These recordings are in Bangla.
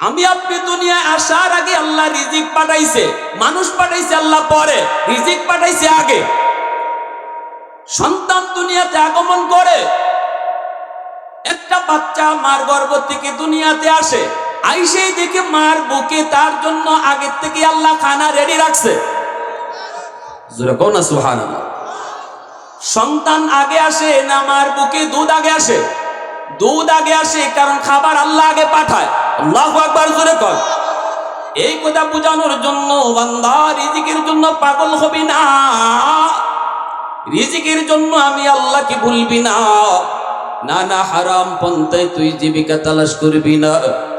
আমি আপনি দুনিয়ায় আসার আগে আল্লাহ রিজিক পাঠাইছে, মানুষ পাঠাইছে আল্লাহ পরে, রিজিক পাঠাইছে আগে। সন্তান দুনিয়াতে আগমন করে, একটা বাচ্চা মার গর্ভ থেকে দুনিয়াতে আসে, আইসেই দেখে মার বুকে তার জন্য আগের থেকে আল্লাহ খানা রেডি রাখছে। জোরে কোন না সুবহানাল্লাহ। সন্তান আগে আসে না মার বুকে দুধ আগে আসে? দুধ আগে আসে, কারণ খাবার আল্লাহ আগে পাঠায়। আল্লাহু আকবার, জোরে কর। এই কথা বোঝানোর জন্য বান্দা রিজিকের জন্য পাগল হবি না, রিজিকের জন্য আমি আল্লাহকে ভুলবি না। না না, হারাম পন্থায় তুই জীবিকা তালাশ করবি না,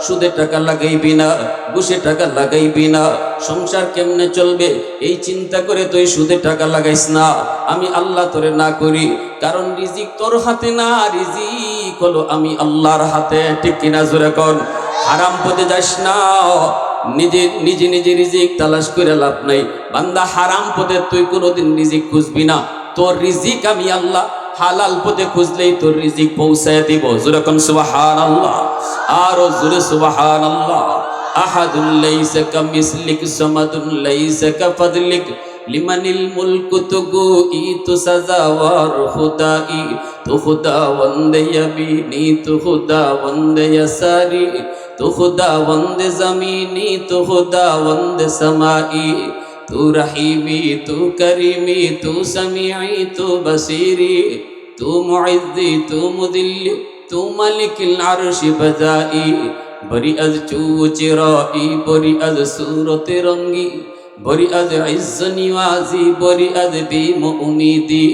সুদে টাকা লাগাইবি না, ঘুষে টাকা লাগাইবি না। সংসার কেমনে চলবে এই চিন্তা করে তুই সুদে টাকা লাগাইস না। আমি আল্লাহ তোরে না করি, কারণ রিজিক তোর হাতে না, রিজিক হলো আমি আল্লাহর হাতে। ঠিক কিনা জোরে কর। হারাম পথে যাস না, নিজে নিজে নিজে রিজিক তালাশ করে লাভ নাই। বান্দা, হারাম পথে তুই কোনোদিন রিজিক খুঁজবি না, তোর রিজিক আমি আল্লাহ হালাল পথে খুঁজলেই তোর রিজিক পৌঁছায় দিব। জোরে কোন সুবহানাল্লাহ, আর জোরে সুবহানাল্লাহ। আহাদুল লাইসা কামিসলিক সামাদুল লাইসা কাফাদলিক লিমানিল মুলকু তুগুই তু সাজাওয়ার খুদাই তু খুদা বন্দে ইয়ামিনি তু খুদা বন্দে ইয়াসারি তু খুদা বন্দে জমিনি তু খুদা বন্দে সামাই तू रहीमी तू करीमी तू समीई तू बसीरी तू मुइज़्ज़ी तू मुदिल्ली तू मलिकिल अर्श बजाई बरी अज चूचिराई बरी अज सूरत रंगी बरी अज इज़्ज़ निवाज़ी बरी अज बीम उम्मीदी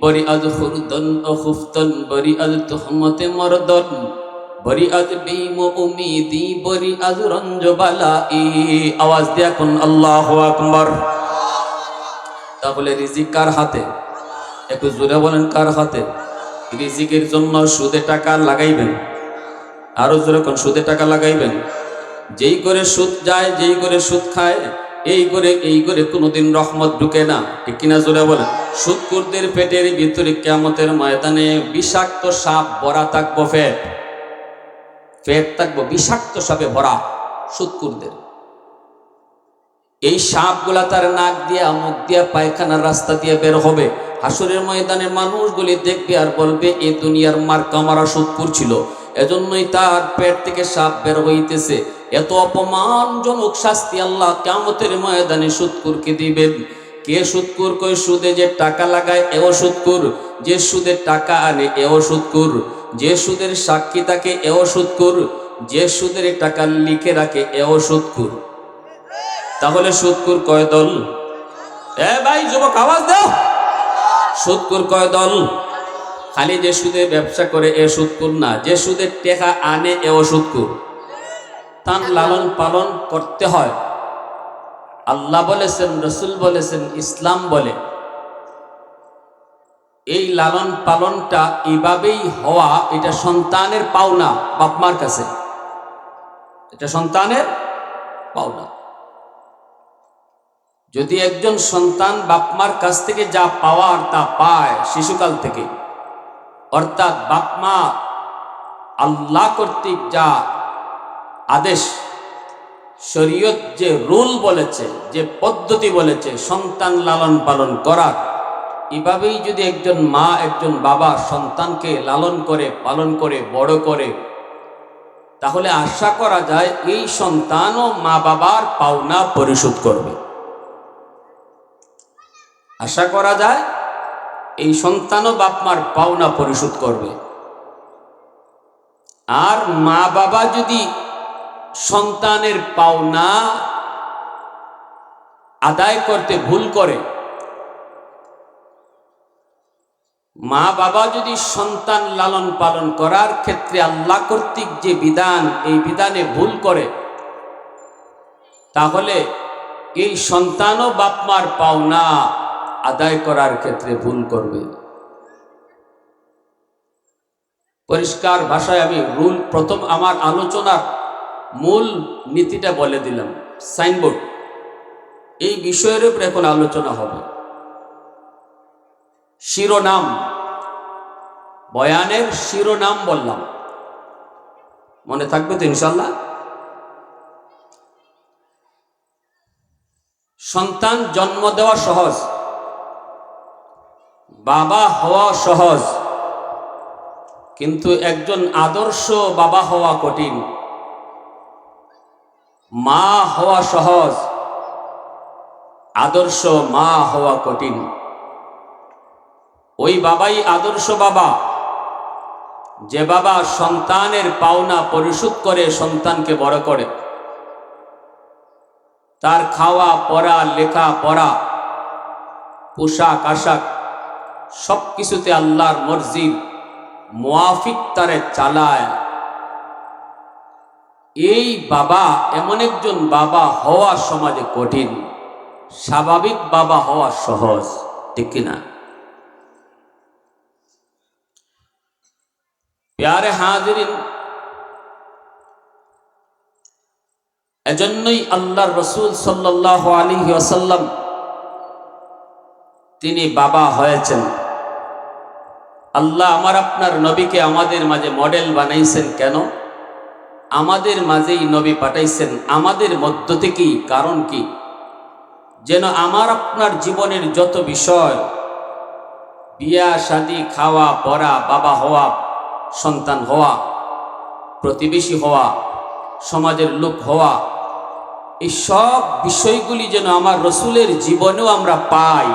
बरी अज खुर्दन अखुफ्तन बरी अज तुहमत मर्दन बरी अज बीम उम्मीदी बरी अज रंज बालाई। आवाज दिया कोन আল্লাহু আকবার। তাহলে রিজিক কার হাতে? একটু জোরে বলেন, কার হাতে? রিজিকের জন্য সুদে টাকা লাগাইবেন, আরো জোরে কোন, সুদে টাকা লাগাইবেন। যেই করে সুদ যায়, যেই করে সুদ খায়, এই করে কোনোদিন রহমত ঢুকে না। ঠিক কিনা জোরে বলেন। সুদখোরদের পেটের ভিতরে কিয়ামতের ময়দানে বিষাক্ত সাপ ভরা থাকবো, পেট থাকবো বিষাক্ত সাপে ভরা সুদখোরদের। এই সাপগুলা তার নাক দিয়া, মুখ দিয়া, পায়খানার রাস্তা দিয়ে বের হবে। হাসরের ময়দানে মানুষগুলি দেখবে আর বলবে এ দুনিয়ার মার্কা মারা সুদখোর ছিল, এজন্যই তার পেট থেকে সাপ বের হইতেছে। এত অপমানজনক শাস্তি আল্লাহ কিয়ামতের ময়দানে সুদখোরকে দিবেন। কে সুদখোর? কই সুদে যে টাকা লাগায় এও সুদখোর, যে সুদের টাকা আনে এও সুদখোর, যে সুদের সাক্ষী থাকে এও সুদখোর, যে সুদের টাকা লিখে রাখে এও সুদখোর। তাহলে সুদখোর কয় দল? এ ভাই যুবক, আওয়াজ দাও। সুদখোর কয় দল? খালি যে সুদে ব্যবসা করে এ সুদখোর না, যে সুদের টাকা আনে এও সুদখোর। তার লালন পালন করতে হয়। আল্লাহ বলেছেন, রসুল বলেছেন, ইসলাম বলে এই লালন পালনটা এভাবেই হওয়া, এটা সন্তানের পাওনা বাপমার কাছে, এটা সন্তানের পাওনা। যদি একজন সন্তান বাপমার কাছ থেকে যা পাওয়ার তা পায় শিশুকাল থেকে, অর্থাৎ বাপমা আল্লাহ কর্তৃক যা আদেশ, শরীয়ত যে রুল বলেছে, যে পদ্ধতি বলেছে সন্তান লালন পালন করার, এভাবেই যদি একজন মা একজন বাবা সন্তানকে লালন করে, পালন করে, বড় করে, তাহলে আশা করা যায় এই সন্তানও মা বাবার পাওনা পরিশোধ করবে। আশা করা যায় এই সন্তানও বাপমার পাওনা পরিশোধ করবে। আর মা বাবা যদি সন্তানের পাওনা আদায় করতে ভুল করে, মা বাবা যদি সন্তান লালন পালন করার ক্ষেত্রে আল্লাহ কর্তৃক যে বিধান, এই বিধানে ভুল করে, তাহলে এই সন্তানও বাপমার পাওনা আদায় করার ক্ষেত্রে ভুল করবে। পরিষ্কার ভাষায় আমি রুল, প্রথম আমার আলোচনার মূল নীতিটা বলে দিলাম, সাইনবোর্ড। এই বিষয়ের উপর এখন আলোচনা হবে। শিরোনাম, বয়ানের শিরোনাম বললাম, মনে থাকবে তো ইনশাল্লাহ? সন্তান জন্ম দেওয়া সহজ, বাবা হওয়া সহজ, কিন্তু একজন আদর্শ বাবা হওয়া কঠিন। মা হওয়া সহজ, আদর্শ মা হওয়া কঠিন। ওই বাবাই আদর্শ বাবা, যে বাবা সন্তানের পাওনা পরিশোধ করে সন্তানকে বড় করে, তার খাওয়া পড়া, লেখা পড়া, পোশাক আশাক সব কিছুতে আল্লাহর মর্জির মুআফিক তারে চালায়। এই বাবা, এমন একজন বাবা হওয়া সমাজে কঠিন, স্বাভাবিক বাবা হওয়া সহজ, ঠিক কিনা? প্যারে হাজিরিন, এজন্যই আল্লাহর রসুল সাল্লাল্লাহু আলাইহি ওয়াসাল্লাম তিনি বাবা হয়েছেন। আল্লাহ আমার আপনার নবীকে আমাদের মাঝে মডেল বানাইছেন কেন? আমাদের মাঝেই নবী পাঠাইছেন, আমাদের মধ্য থেকেই। কারণ কি? যেন আমার আপনার জীবনের যত বিষয়, বিয়া শাদী, খাওয়া পড়া, বাবা হওয়া, সন্তান হওয়া, প্রতিবেশী হওয়া, সমাজের লোক হওয়া, এই সব বিষয়গুলি যেন আমার রসুলের জীবনেও আমরা পাই।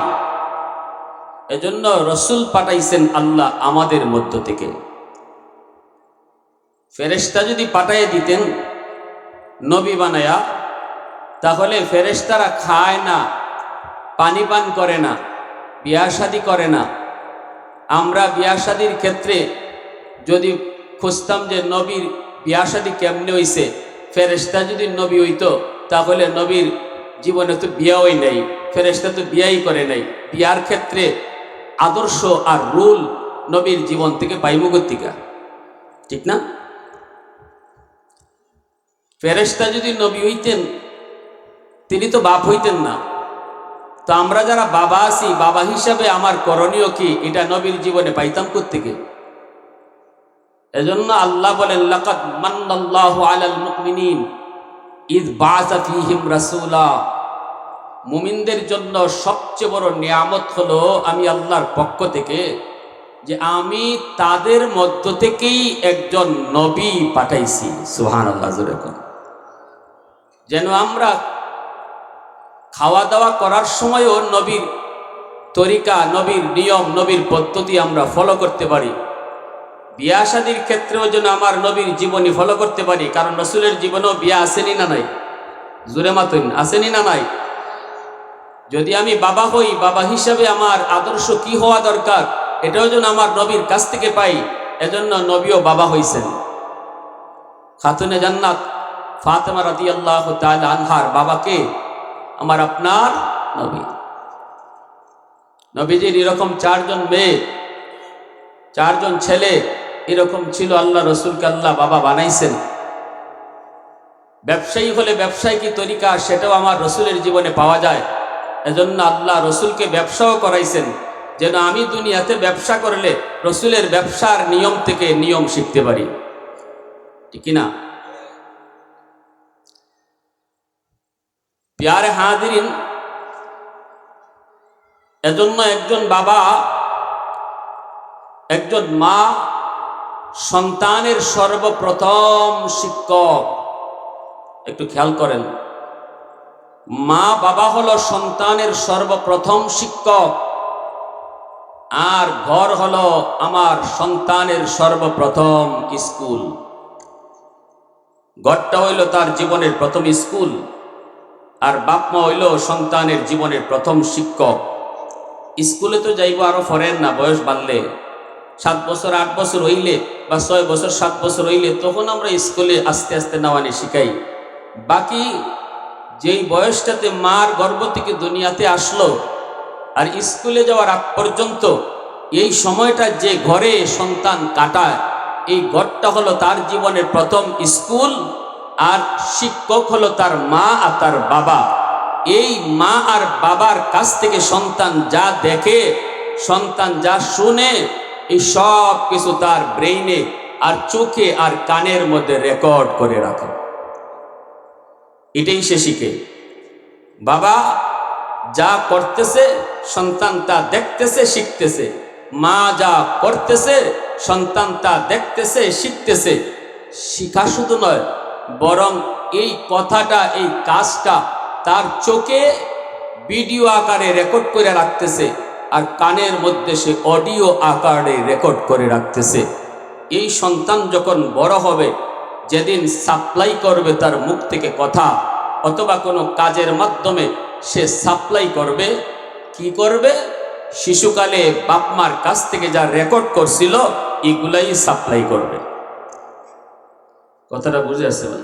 এজন্য রসুল পাঠাইছেন আল্লাহ আমাদের মধ্য থেকে। ফেরেশতা যদি পাঠাইয়া দিতেন নবী বানায়া, তাহলে ফেরেশতারা খায় না, পানি পান করে না, বিয়া শাদী করে না। আমরা বিয়া শাদীর ক্ষেত্রে যদি খুঁজতাম যে নবীর বিয়া শাদী কেমনে হইছে, ফেরেশতা যদি নবী হইতো, তাহলে নবীর জীবনে তো বিয়াই নেই, ফেরেশতা তো বিয়াই করে নাই। বিয়ার ক্ষেত্রে আদর্শ আর রুল নবীর জীবন থেকে পাইব গতিকা, ঠিক না? ফেরেশতা যদি নবী হইতেন, তিনি তো বাপ হইতেন না। তো আমরা যারা বাবা আছি, বাবা হিসাবে আমার করণীয় কি, এটা নবীর জীবনে পাইতাম কোত্থেকে? এজন্য আল্লাহ বলেন, লাকাদ মান্নাল্লাহু আলাল মুমিনিন ইয বাআসা ফীহিম রাসূলা। মুমিনদের জন্য সবচেয়ে বড় নিয়ামত হলো আমি আল্লাহর পক্ষ থেকে যে আমি তাদের মধ্য থেকেই একজন নবী পাঠাইছি। সুবহানাল্লাহ, জোরে বলেন। যেন আমরা খাওয়া দাওয়া করার সময়ও নবীর তরিকা, নবীর নিয়ম, নবীর পদ্ধতি আমরা ফলো করতে পারি। বিয়া শাদীর ক্ষেত্রেও যেন আমার নবীর জীবনী ফলো করতে পারি, কারণ রসুলের জীবনেও বিয়া আসেনি না নাই? জোরে মাতুন, আসেনি না নাই? যদি আমি বাবা হই, বাবা হিসাবে আমার আদর্শ কি হওয়া দরকার, এটাও যেন আমার নবীর কাছ থেকে পাই। এজন্য নবীও বাবা হইছেন। খাতুনে জান্নাত ফাতেমা রাদিয়াল্লাহু তাআলা আনহার বাবাকে আমার আপনার নবী। নবীজির এরকম 4 জন মেয়ে, 4 জন ছেলে এরকম ছিল। আল্লাহ রসুলকে আল্লাহ বাবা বানাইছেন। ব্যবসায়ী হলে ব্যবসায়ী কি তরিকা, সেটাও আমার রসুলের জীবনে পাওয়া যায়। এজন্য আল্লাহ রসুলকে ব্যবসাও করাইছেন, যেন আমি দুনিয়াতে ব্যবসা করলে রসুলের ব্যবসার নিয়ম থেকে নিয়ম শিখতে পারি, ঠিক না? প্যারে হাজিরিন, এজন্য একজন বাবা, একজন মা সন্তানের সর্বপ্রথম শিক্ষক। একটু খেয়াল করেন, মা বাবা হলো সন্তানের সর্বপ্রথম শিক্ষক, আর ঘর হলো আমার সন্তানের সর্বপ্রথম স্কুল। ঘরটা হইল তার জীবনের প্রথম স্কুল, আর বাপ মা হইল সন্তানের জীবনের প্রথম শিক্ষক। স্কুলে তো যাইব আরো ফরেন না, বয়স বাড়লে 7 বছর 8 বছর হইলে বা 6 বছর 7 বছর হইলে তখন আমরা স্কুলে আস্তে আস্তে নেওয়ানি শিখাই। বাকি যেই বয়সটাতে মার গর্ভ থেকে দুনিয়াতে আসলো আর স্কুলে যাওয়ার আগ পর্যন্ত এই সময়টা যে ঘরে সন্তান কাটায়, এই ঘরটা হলো তার জীবনের প্রথম স্কুল, আর শিক্ষক হলো তার মা আর তার বাবা। এই মা আর বাবার কাছ থেকে সন্তান যা দেখে, সন্তান যা শুনে, এই সব কিছু তার ব্রেইনে আর চোখে আর কানের মধ্যে রেকর্ড করে রাখে। এটাই সে শিখে। বাবা যা করতেছে সন্তান তা দেখতেছে শিখতেছে, মা যা করতেছে সন্তান তা দেখতেছে শিখতেছে। শিখা শুধু নয়, বরং এই কথাটা এই কাজটা তার চোখে ভিডিও আকারে রেকর্ড করে রাখতেছে, আর কানের মধ্যে সে অডিও আকারে রেকর্ড করে রাখতেছে। এই সন্তান যখন বড় হবে, যেদিন সাপ্লাই করবে তার মুখ থেকে কথা, অথবা কোনো কাজের মাধ্যমে সে সাপ্লাই করবে, কি করবে? শিশুকালে বাপ মার কাছ থেকে যা রেকর্ড করছিল এগুলাই সাপ্লাই করবে। কথাটা বুঝে আসছে ভাই?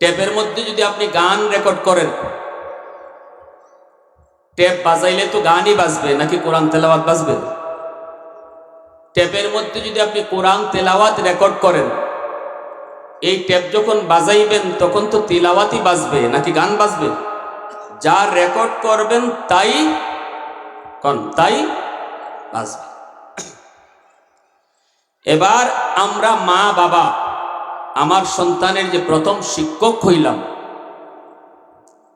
টেপের মধ্যে যদি আপনি গান রেকর্ড করেন, টেপ বাজাইলে তো গানই বাজবে, নাকি কোরআন তেলাওয়াত বাজবে? টেপের মধ্যে যদি আপনি কোরআন তেলাওয়াত রেকর্ড করেন, এই টেপ যখন বাজাইবেন তখন তো তিলাওয়াতই বাজবে, নাকি গান বাজবে? যা রেকর্ড করবেন তাই বাজবে। এবার আমরা মা বাবা, আমার সন্তানের যে প্রথম শিক্ষক হইলাম,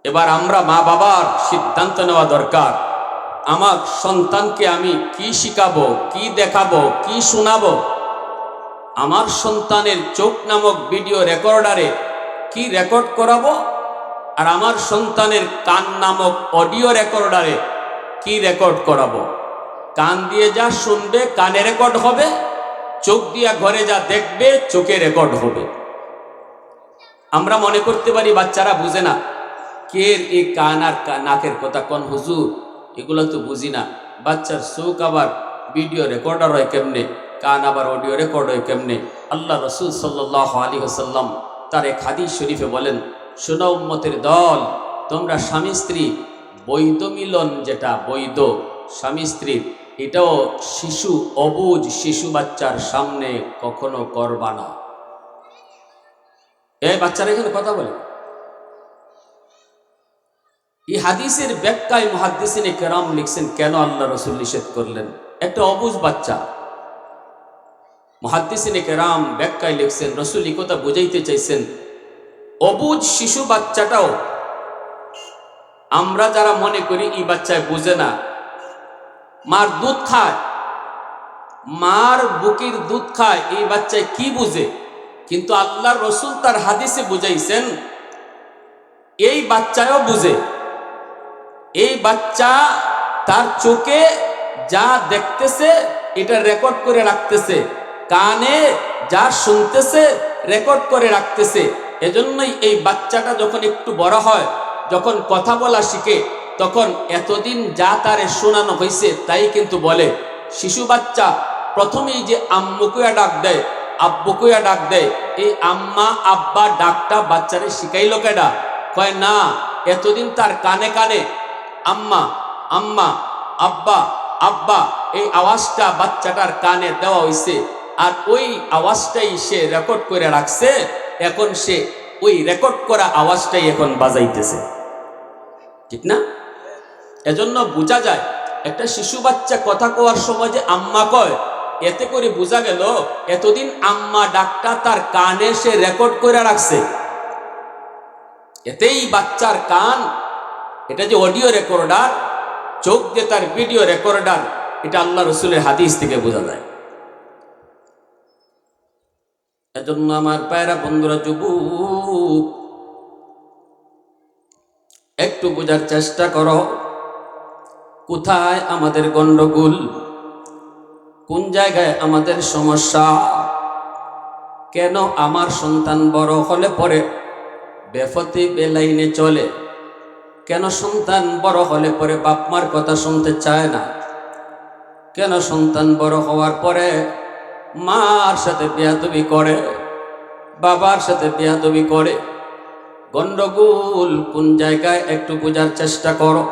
এবার আমরা মা বাবার সিদ্ধান্ত নেওয়া দরকার, আমার সন্তানকে আমি কি শিখাবো, কি দেখাবো, কি শোনাবো। আমার সন্তানের চোখ নামক ভিডিও রেকর্ডারে কি রেকর্ড করাবো, আর আমার সন্তানের কান নামক অডিও রেকর্ডারে কি রেকর্ড করাবো। কান দিয়ে যা শুনবে কানে রেকর্ড হবে, চোখ দিয়া ঘরে যা দেখবে চোখে রেকর্ড হবে। আমরা মনে করতে পারি বাচ্চারা বুঝে না, কে এই কান আর নাকের কথা কোন হুজুর, এগুলো তো বুঝি না। বাচ্চার চোখ আবার ভিডিও রেকর্ডার হয় কেমনে, কান আবার অডিও রেকর্ড হয় কেমনে? আল্লাহ রসুল সাল্লাল্লাহু আলাইহি ওয়াসাল্লাম তার এক হাদিস শরীফে বলেন, শোনো উম্মতের দল, তোমরা স্বামী স্ত্রী বৈধ মিলন, যেটা বৈধ স্বামী স্ত্রীর, এটাও শিশু, অবুঝ শিশু বাচ্চার সামনে কখনো করবা না। এই বাচ্চারা এখানে কথা বলে। এই হাদিসের ব্যাখ্যায় মুহাদ্দিসিনে কেরাম লিখছেন কেন আল্লাহ রসুল নিষেধ করলেন। একটা অবুঝ বাচ্চা, মুহাদ্দিসিনে কেরাম ব্যাখ্যায় লিখছেন, রসুল এই কথা বুঝাইতে চাইছেন, অবুঝ শিশু বাচ্চাটাও, আমরা যারা মনে করি এই বাচ্চায় বুঝে না, মার দুধ খায়, মার বুকের দুধ খায়, এই বাচ্চায় কি বুঝে? কিন্তু আল্লাহ রসুল তার হাদিসে বুঝাইছেন এই বাচ্চাও বুঝে। এই বাচ্চা তার চোখে যা দেখতেছে এটা রেকর্ড করে রাখতেছে, কানে যা শুনতেছে রেকর্ড করে রাখতেছে। এজন্যই এই বাচ্চাটা যখন একটু বড় হয়, যখন কথা বলা শিখে, তখন এতদিন যা তারে শোনানো হয়েছে তাই কিন্তু বলে। শিশু বাচ্চা প্রথমেই যে আম্মুকুয়া ডাক দেয়, আব্বুকুয়া ডাক দেয়, এই আম্মা আব্বা ডাকটা বাচ্চারে শিখাইল কেডা? কয় না, এতদিন তার কানে কানে আম্মা আম্মা, আব্বা আব্বা, এই আওয়াজটা বাচ্চাটার কানে দেওয়া হয়েছে, আর ওই আওয়াজটাই সে রেকর্ড করে রাখছে। এখন সে ওই রেকর্ড করা আওয়াজটাই এখন বাজাইতেছে, ঠিক না? এজন্য বোঝা যায় একটা শিশু বাচ্চা কথা কওয়ার সময় যে আম্মা কয়, এতে করে বোঝা গেল এতদিন আম্মা ডাকটা তার কানে সে রেকর্ড করে রাখছে। এতেই বাচ্চার কান, এটা যে অডিও রেকর্ডার, চোখ দিয়ে তার ভিডিও রেকর্ডার, এটা আল্লাহ রসুলের হাদিস থেকে বোঝা যায়। এজন্য আমার পায়রা বন্ধুরা, যুবক, একটু বোঝার চেষ্টা করো কোথায় আমাদের গন্ডগোল, কোন জায়গায় আমাদের সমস্যা। কেন আমার সন্তান বড় হলে পরে বেফতি বেলাইনে চলে? কেন সন্তান বড় হলে পরে বাপ মার কথা শুনতে চায় না? কেন সন্তান বড় হওয়ার পরে মার সাথে বেয়াদবি করে, বাবার সাথে বেয়াদবি করে? গন্ডগোল কোন জায়গায় একটু বোঝার চেষ্টা করো।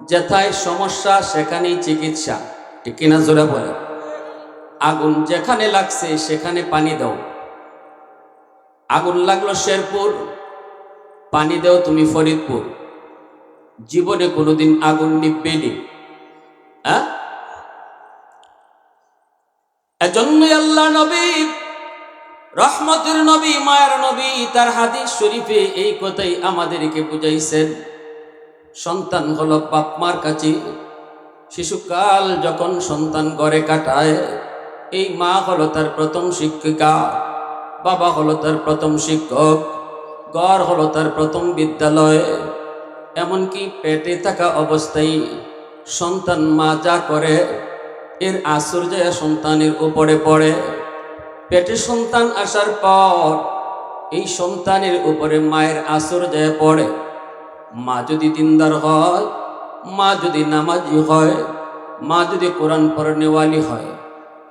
যেথায় সমস্যা সেখানেই চিকিৎসা, ঠিক কিনা জোরে বলে? আগুন যেখানে লাগছে সেখানে পানি দাও। আগুন লাগলো শেরপুর, পানি দাও তুমি ফরিদপুর। জীবনে কোনোদিন আগুন নিবেনি। এজন্যই আল্লাহ নবী, রহমতের নবী, মায়ার নবী, তার হাদিস শরীফে এই কথাই আমাদেরকে বুঝাইছেন। সন্তান হলো বাপ মার কাছে। শিশুকাল যখন সন্তান ঘরে কাটায়, এই মা হলো তার প্রথম শিক্ষিকা, বাবা হলো তার প্রথম শিক্ষক, ঘর হলো তার প্রথম বিদ্যালয়। এমনকি পেটে থাকা অবস্থায় সন্তান মা যা করে এর আসর যায় সন্তানের উপরে পড়ে। পেটে সন্তান আসার পর এই সন্তানের উপরে মায়ের আসর যায় পড়ে। মা যদি দিনদার হয়, মা যদি নামাজি হয়, মা যদি কোরআন পড়নেওয়ালি হয়,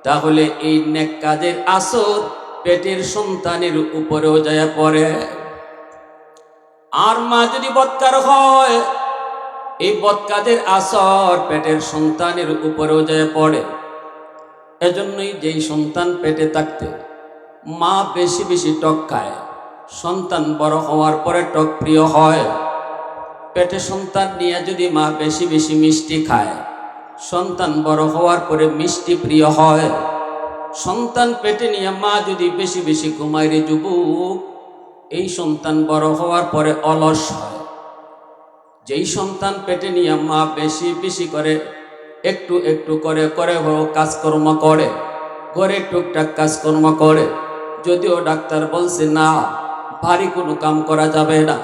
তাহলে এই নেক কাজের আসর পেটের সন্তানের উপরেও যায় পড়ে। আর মা যদি বদকার হয়, এই বদকাজের আসর পেটের সন্তানের উপরেও যায় পড়ে। এজন্যই যেই সন্তান পেটে থাকতে মা বেশি বেশি টক খায়, সন্তান বড় হওয়ার পরে টক প্রিয় হয়। পেটে সন্তান নিয়ে যদি মা বেশি বেশি মিষ্টি খায়, সন্তান বড় হওয়ার পরে মিষ্টি প্রিয় হয়। সন্তান পেটে নিয়ে মা যদি বেশি বেশি ঘুমায় রে যুবক, এই সন্তান বড় হওয়ার পরে অলস হয়। যেই সন্তান পেটে নিয়ে মা বেশি বেশি করে একটু একটু করে করে কাজকর্ম করে, ঘরে টুকটাক কাজকর্ম করে, যদিও ডাক্তার বলছে না ভারী কোনো কাম করা যাবে না,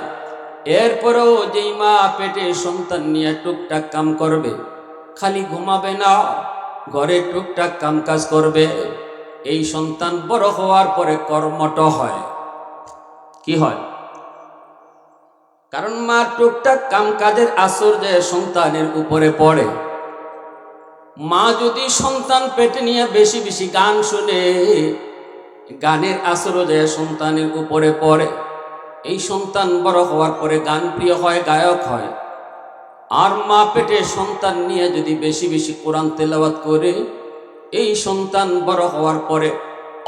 এরপরেও যেই মা পেটে সন্তান নিয়ে টুকটাক কাম করবে, খালি ঘুমাবে না, ঘরে টুকটাক কাম কাজ করবে, এই সন্তান বড় হওয়ার পরে কর্মঠ হয়। কি হয়? কারণ মা টুকটাক কাম কাজের আসর যে সন্তানের উপরে পড়ে। মা যদি সন্তান পেটে নিয়ে বেশি বেশি গান শুনে, গানের আসরও যে সন্তানের উপরে পড়ে। এই সন্তান বড় হওয়ার পরে গান প্রিয় হয়, গায়ক হয়। আর মা পেটে সন্তান নিয়ে যদি বেশি বেশি কোরআন তেলাওয়াত করে, এই সন্তান বড় হওয়ার পরে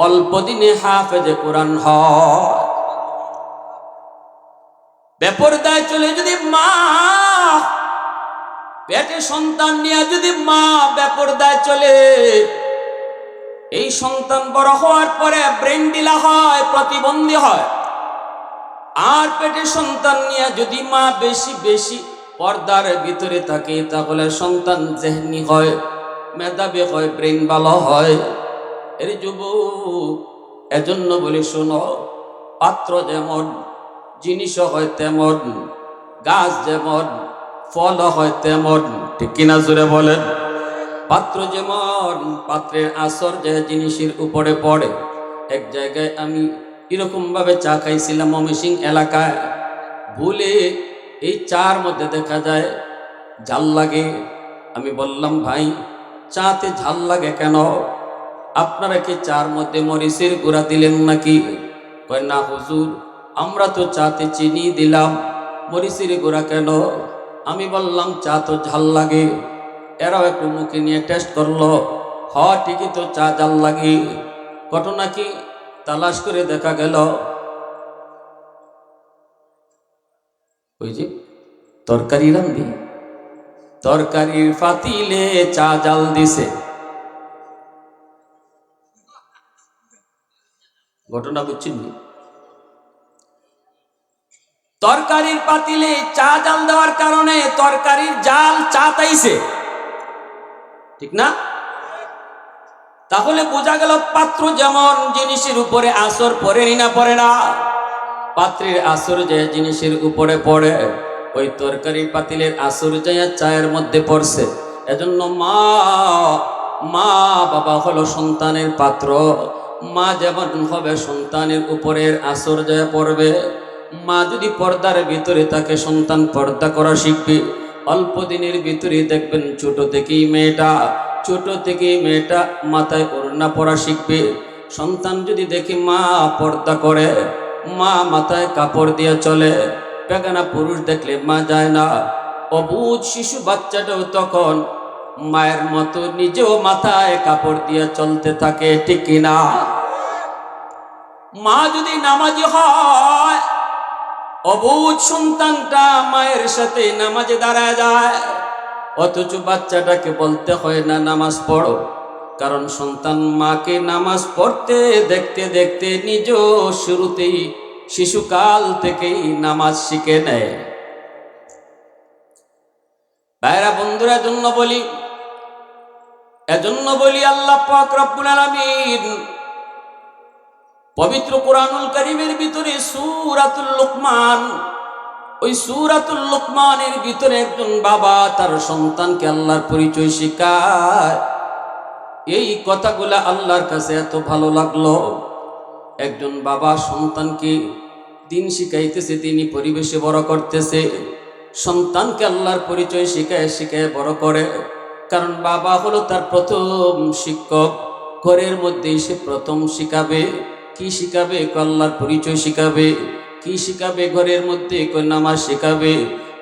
অল্প দিনে হাফেজে কোরআন হয়। বেপরদায় চলে যদি মা পেটে সন্তান নিয়ে যদি মা বেপরদায় চলে, এই সন্তান বড় হওয়ার পরে ব্রেন ডিলা হয়, প্রতিবন্ধী হয়। আর পেটে সন্তান নিয়ে যদি মা বেশি বেশি পর্দার ভিতরে থাকে, তাহলে সন্তান জেহনি হয়, মেধাবী হয়, ব্রেন ভালো হয়। এর যুবক, এজন্য বলি শোনো, পাত্র যেমন জিনিস হয় তেমন, গাছ যেমন ফল হয় তেমন। ঠিক কিনা জোরে বলেন? পাত্র যেমন, পাত্রের আসর যে জিনিসের উপরে পড়ে। এক জায়গায় আমি এরকম ভাবে চা খাইছিলাম ময়মনসিংহ এলাকায়, ভুলে এই চার মধ্যে দেখা যায় ঝাল লাগে। আমি বললাম, ভাই চাতে ঝাল লাগে কেন? আপনারা কি চার মধ্যে মরিচের গুঁড়া দিলেন নাকি? কয় না হুজুর, আমরা তো চাতে চিনি দিলাম, মরিচের গুঁড়া কেন? আমি বললাম চা তো ঝাল লাগে। এরাও একটু মুখে নিয়ে টেস্ট করলো, হ ঠিকই তো চা ঝাল লাগে। ঘটনা কি? তালাশ করে দেখা গেল ওই যে তরকারি রান্ধি, তরকারির ফাতিলে চা জাল দিছে। ঘটনা বুঝছেন? তরকারির পাতিলে চা জাল দেওয়ার কারণে তরকারির জাল চা তাইছে, ঠিক না? তাহলে বোঝা গেল পাত্র যেমন জিনিসের উপরে আসর পড়ে না পড়ে না, পাত্রের আসর যে জিনিসের উপরে পড়ে, ওই তরকারি পাতিলের আসর যায় চায়ের মধ্যে পড়ছে। এজন্য মা মা বাবা হলো সন্তানের পাত্র। মা যেমন হবে সন্তানের উপরের আসর যায় পড়বে। মা যদি পর্দার ভিতরে থাকে, সন্তান পর্দা করা শিখবে। অল্প দিনের ভিতরে দেখবেন ছোট থেকেই মেয়েটা মাথায় ওড়না পরা শিখবে। সন্তান যদি দেখে মা পর্দা করে, মা মাথায় কাপড় দিয়ে চলে, বেগানা পুরুষ দেখলে মা যায় না। অবুঝ শিশু বাচ্চাটাও তখন মায়ের মতো নিজেও মাথায় কাপড় দিয়ে চলতে থাকে, ঠিক কিনা? মা যদি নামাজি হয়, অবুঝ সন্তানটা মায়ের সাথে নামাজে দাঁড়ায় যায়, অথচ বাচ্চাটাকে বলতে হয় না নামাজ পড়ো। কারণ সন্তান মাকে নামাজ পড়তে দেখতে দেখতে নিজেও শিশুকাল থেকেই নামাজ শিখে নেয়। ভাইরা বন্ধুরা, এজন্য বলি আল্লাহ পাক রব্বুল আলামিন পবিত্র কোরআনুল কারীমের ভিতরে সূরাতুল লুকমান, ওই সূরাতুল লুকমানের ভিতরে একজন বাবা তার সন্তানকে আল্লাহর পরিচয় শেখায়। এই কথাগুলা আল্লাহর কাছে এত ভালো লাগলো। একজন বাবা সন্তানকে দিন শিখাইতেছে, তিনি পরিবেশে বড় করতেছে, সন্তানকে আল্লাহর পরিচয় শিখায় বড় করে। কারণ বাবা হলো তার প্রথম শিক্ষক। ঘরের মধ্যেই সে প্রথম শিখাবে। কি শিখাবে? আল্লাহর পরিচয় শিখাবে। কি শিখাবে? ঘরের মধ্যে নামাজ শিখাবে।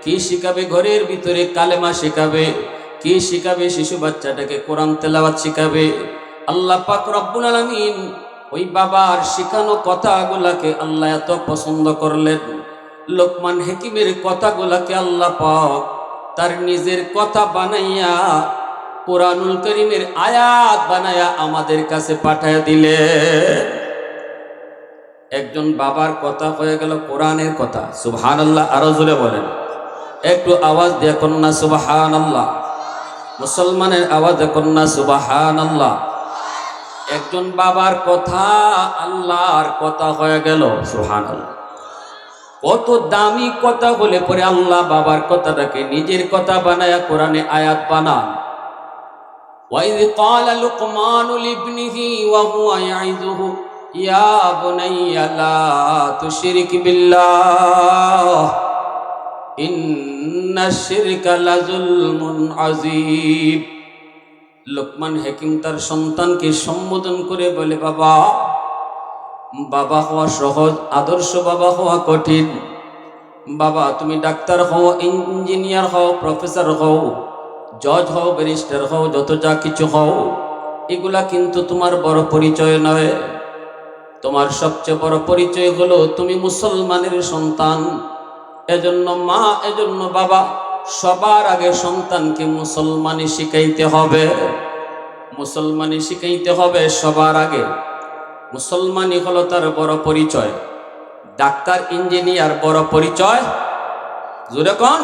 কি শিখাবে? ঘরের ভিতরে কালেমা শিখাবে। কি শিখাবে? শিশু বাচ্চাটাকে কোরআন তেলাওয়াত শিখাবে। আল্লাহ পাক রব্বুল আলামিন ওই বাবার শিখানো কথাগুলাকে আল্লাহ এত পছন্দ করলেন। লোকমান হাকিমের কথাগুলাকে আল্লাহ পাক তার নিজের কথা বানাইয়া কোরআনুল কারীমের আয়াত বানাইয়া আমাদের কাছে পাঠায় দিলে। একজন বাবার কথা হয়ে গেল কোরআনের কথা। সুবহানাল্লাহ, আরো জোরে বলেন, একটু আওয়াজ দিয়ে কন্যা সুবহানাল্লাহ। মুসলমানের আওয়াজ কন্যা সুবহানাল্লাহ। একজন বাবার কথা আল্লাহর কথা হয়ে গেল। সুবহানাল্লাহ। কত দামি কথা বলে পরে আল্লাহ বাবার কথাটাকে নিজের কথা বানায়া কোরআনে আয়াত বানান। ওয়াইদ ক্বালা লুকমানু লিবনিহি ওয়া হুয়া ইয়াইযুহু ইয়া বুনাইয়া লা তুশরিক বিল্লাহ ইন্নাশ শিরকা লাযুলমুন আযীম। লোকমান হাকিম তার সন্তানকে সম্বোধন করে বলে, বাবা, বাবা হওয়া সহজ, আদর্শ বাবা হওয়া কঠিন। বাবা, তুমি ডাক্তার হও, ইঞ্জিনিয়ার হও, প্রফেসর হও, জজ হও, ব্যারিস্টার হও, যত যা কিছু হও, এগুলা কিন্তু তোমার বড় পরিচয় নয়। তোমার সবচেয়ে বড় পরিচয় হলো তুমি মুসলমানের সন্তান। এজন্য মা, এজন্য বাবা সবার আগে সন্তানকে মুসলমানি শিখাইতে হবে। মুসলমানি শিখাইতে হবে সবার আগে। মুসলমানই হলো তার বড় পরিচয়। ডাক্তার ইঞ্জিনিয়ার বড় পরিচয়? জোরে কোন?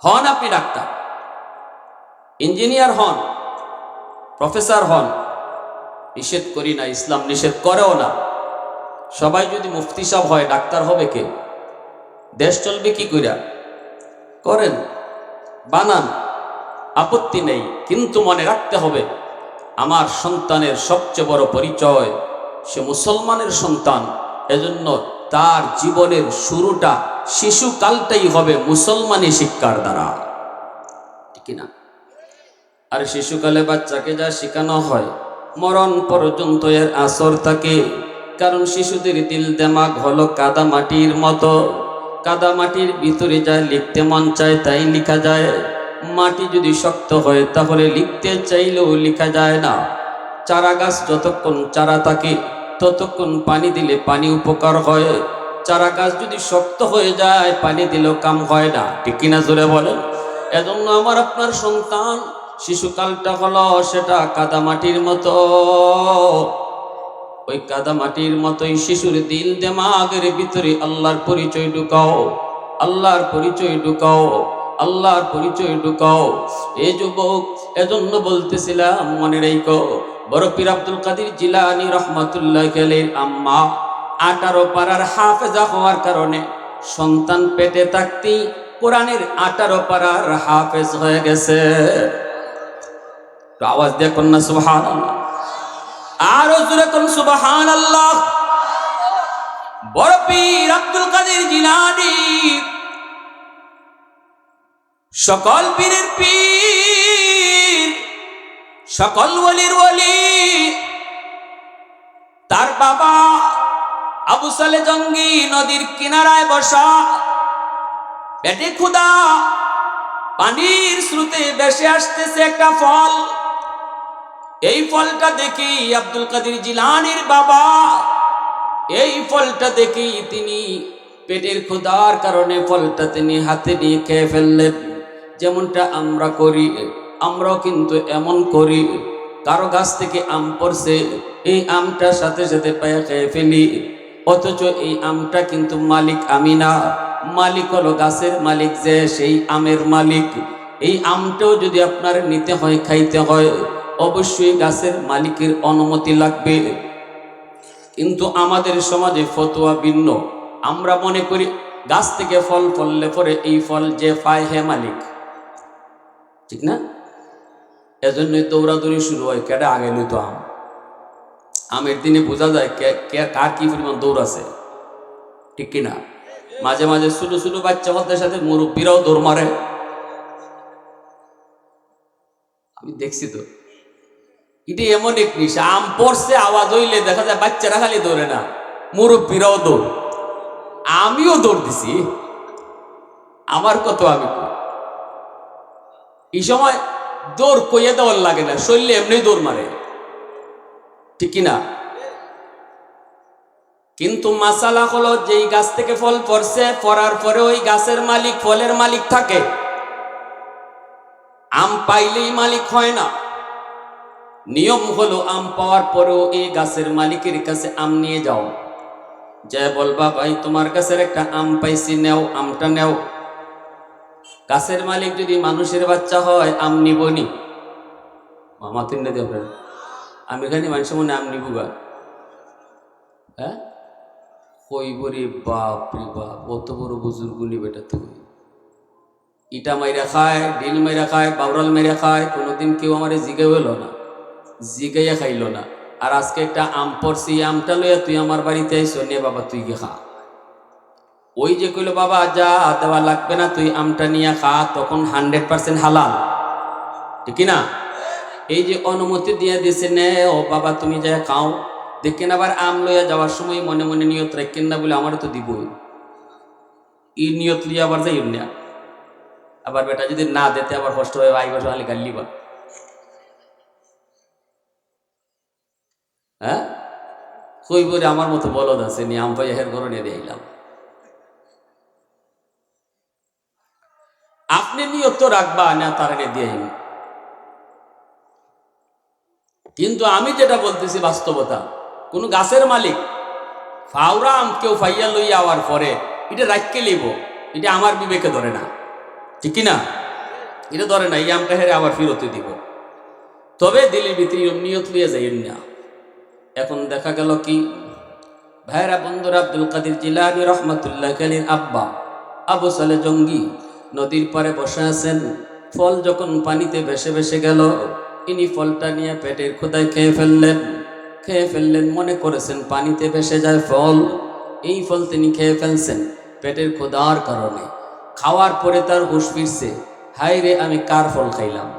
হন আপনি ডাক্তার, ইঞ্জিনিয়ার হন, প্রফেসর হন, নিষেধ করি না, ইসলাম নিষেধ করেও না। সবাই যদি মুফতি সাহেব হয়, ডাক্তার হবে কে? দেশ চলবে কি কইরা? করেন, বানান, আপত্তি নেই। কিন্তু মনে রাখতে হবে, আমার সন্তানের সবচেয়ে বড় পরিচয় সে মুসলমানের সন্তান। এজন্য তার জীবনের শুরুটা, শিশুকালটাই হবে মুসলমানি শিক্ষার দ্বারা, ঠিক না? আর শিশুকালে বাচ্চাকে যা শেখানো হয় মরণ পর্যন্ত এর আসর থাকে। কারণ শিশুদের দিল দেমাগ হলো কাদা মাটির মতো। কাদা মাটির ভিতরে যা লিখতে মন চায় তাই লেখা যায়। মাটি যদি শক্ত হয় তাহলে লিখতে চাইলেও লেখা যায় না। চারা গাছ যতক্ষণ চারা থাকে ততক্ষণ পানি দিলে পানি উপকার হয়। চারা গাছ যদি শক্ত হয়ে যায় পানি দিলেও কাম হয় না, ঠিক কিনা জোরে বলেন? এজন্য আমার আপনার সন্তান শিশুকালটা হলো সেটা কাদামাটির মতো। ওই কাদামাটির মতোই শিশুর দিল দেমাগের ভিতরে আল্লাহর পরিচয় ঢুকাও, আল্লাহর পরিচয় ঢুকাও, আল্লাহর পরিচয় ঢুকাও। এ যুবক, এজন্য বলতেছিলাম, মনে রেখো, বড় পীর আব্দুল কাদের জিলানী রহমাতুল্লাহ আলাইহির আম্মা 18 পারার হাফেজা হওয়ার কারণে সন্তান পেটে থাকতেই কোরআনের 18 পারার হাফেজ হয়ে গেছে। আওয়াজ দিয়ে কন্যা সুবহানাল্লাহ, আরো জোরে কোন সুবহানাল্লাহ। বড় পীর আব্দুল কাদের জিলানী সকল পীরের পীর, সকল ওলির ওলি। তার বাবা আবু সালে জঙ্গি নদীর কিনারায় বসা, পেটে ক্ষুধা, পানির স্রোতে ভেসে আসতেছে একটা ফল। এই ফলটা দেখি আব্দুল কাদের জিলানীর বাবা, এই ফলটা দেখি তিনি পেটের ক্ষুধার কারণে ফলটা তিনি হাতে নিয়ে খেয়ে ফেললেন। যেমনটা আমরা করি, আমরাও কিন্তু এমন করি। কারো গাছ থেকে আম পড়ছে, এই আমটার সাথে সাথে পায়ে খেয়ে ফেলি, অথচ এই আমটা কিন্তু মালিক আমি না, মালিক হলো গাছের মালিক, যে সেই আমের মালিক। এই আমটাও যদি আপনার নিতে হয়, খাইতে হয়, অবশ্যই গাছের মালিকের অনুমতি লাগবে। কিন্তু আমাদের সমাজে ফতোয়া ভিন্ন। আমরা মনে করি গাছ থেকে ফল ফললে পরে এই ফল যে পায় হে মালিক, ঠিক না? এজন্যই দৌড়াদৌড়ি শুরু হয়, কেটে আগে লইতো আম। আমের দিনে বোঝা যায় কার কি পরিমাণ দৌড় আছে, ঠিক কিনা? মাঝে মাঝে ছোট ছোট বাচ্চা বাচ্চার সাথে মুরব্বীরাও দৌড় মারে, আমি দেখছি তো। এটি এমন এক নিশা, আম পড়ছে আওয়াজ হইলে দেখা যায় বাচ্চারা খালি দৌড়ে না, মুরব্বীরাও দৌড়। আমিও দৌড় দিছি, আমার কত আমি এই সময় দৌড় কইয়া দেওয়ার লাগে না, শরীরে এমনি দৌড় মারে, ঠিক কিনা? কিন্তু মাসালা হলো, যেই গাছ থেকে ফল পড়ছে, পড়ার পরে ওই গাছের মালিক, ফলের মালিক থাকে। আম পাইলেই মালিক হয় না। নিয়ম হলো আম পাওয়ার পরেও এই গাছের মালিকের কাছে আম নিয়ে যাও, যে বলবা ভাই তোমার গাছের একটা আম পাইছি, নেও, আমটা নেও। গাছের মালিক যদি মানুষের বাচ্চা হয় আম নিবনি। মামা তিনটা দেবেন, আমি এখানে মানুষের মনে আম নিব গা, হ্যাঁ কইব রে বাপ রে বাপ, অত বড় বুজুর্গ নিবে এটা তো। ইটা মাইরা খায়, ডিল মাইরা খায়, বাউরাল মাইরা খায়, কোনোদিন কেউ আমার জিগাই হলো না, জিগাইয়া খাইল না। আর আজকে একটা আম পড়ছি, আমটা লইয়া তুই আমার বাড়িতে আইসো, নে বাবা তুই গে খা। ওই যে কইল বাবা যা দেওয়া লাগবে না, তুই আমটা নিয়ে খা, তখন 100% হালাল, ঠিক না? এই যে অনুমতি দিয়ে দিছে, নে ও বাবা তুমি যা খাও। দেখেন আবার আম লইয়া যাওয়ার সময় মনে মনে নিয়ত রাখেন না, বলে আমারও তো দিবই, ই নিয়ত লিয়ে আবার যাই না। আবার বেটা যদি না দিতে আবার কষ্ট হয়ে ভাই বসে আলি গাল্লিবা, হ্যাঁ কই বলে আমার মতো বলদ আছে, নিয়ে আম পাই হের ঘরে নিয়ে দিলাম। আপনি নিয়ত তো রাখবা না, তার দিয়ে। কিন্তু আমি যেটা বলতেছি বাস্তবতা, কোন গাছের মালিক ফাওরা আম কেউ ফাইয়া লইয়া আওয়ার পরে এটা রাখকে লিব, এটা আমার বিবেকে ধরে না, ঠিক না? এটা ধরে না, এই আমটা হেরে আবার ফিরতে দিব। তবে দিলের ভিতরে নিয়ত লিয়ে যাই না। এখন দেখা গেল কি ভাইরা বন্ধুরা, আব্দুল কাদের জিলানী রহমাতুল্লাহ আলাইহির আব্বা আবু সালে জঙ্গি নদীর পারে বসে আছেন। ফল যখন পানিতে ভেসে ভেসে গেল, ইনি ফলটা নিয়ে পেটের ক্ষুধায় খেয়ে ফেললেন। মনে করেছেন পানিতে ভেসে যায় ফল, এই ফল তিনি খেয়ে ফেলছেন পেটের ক্ষুধার কারণে। খাওয়ার পরে তার হুঁশ ফিরছে, হাই রে আমি কার ফল খাইলাম,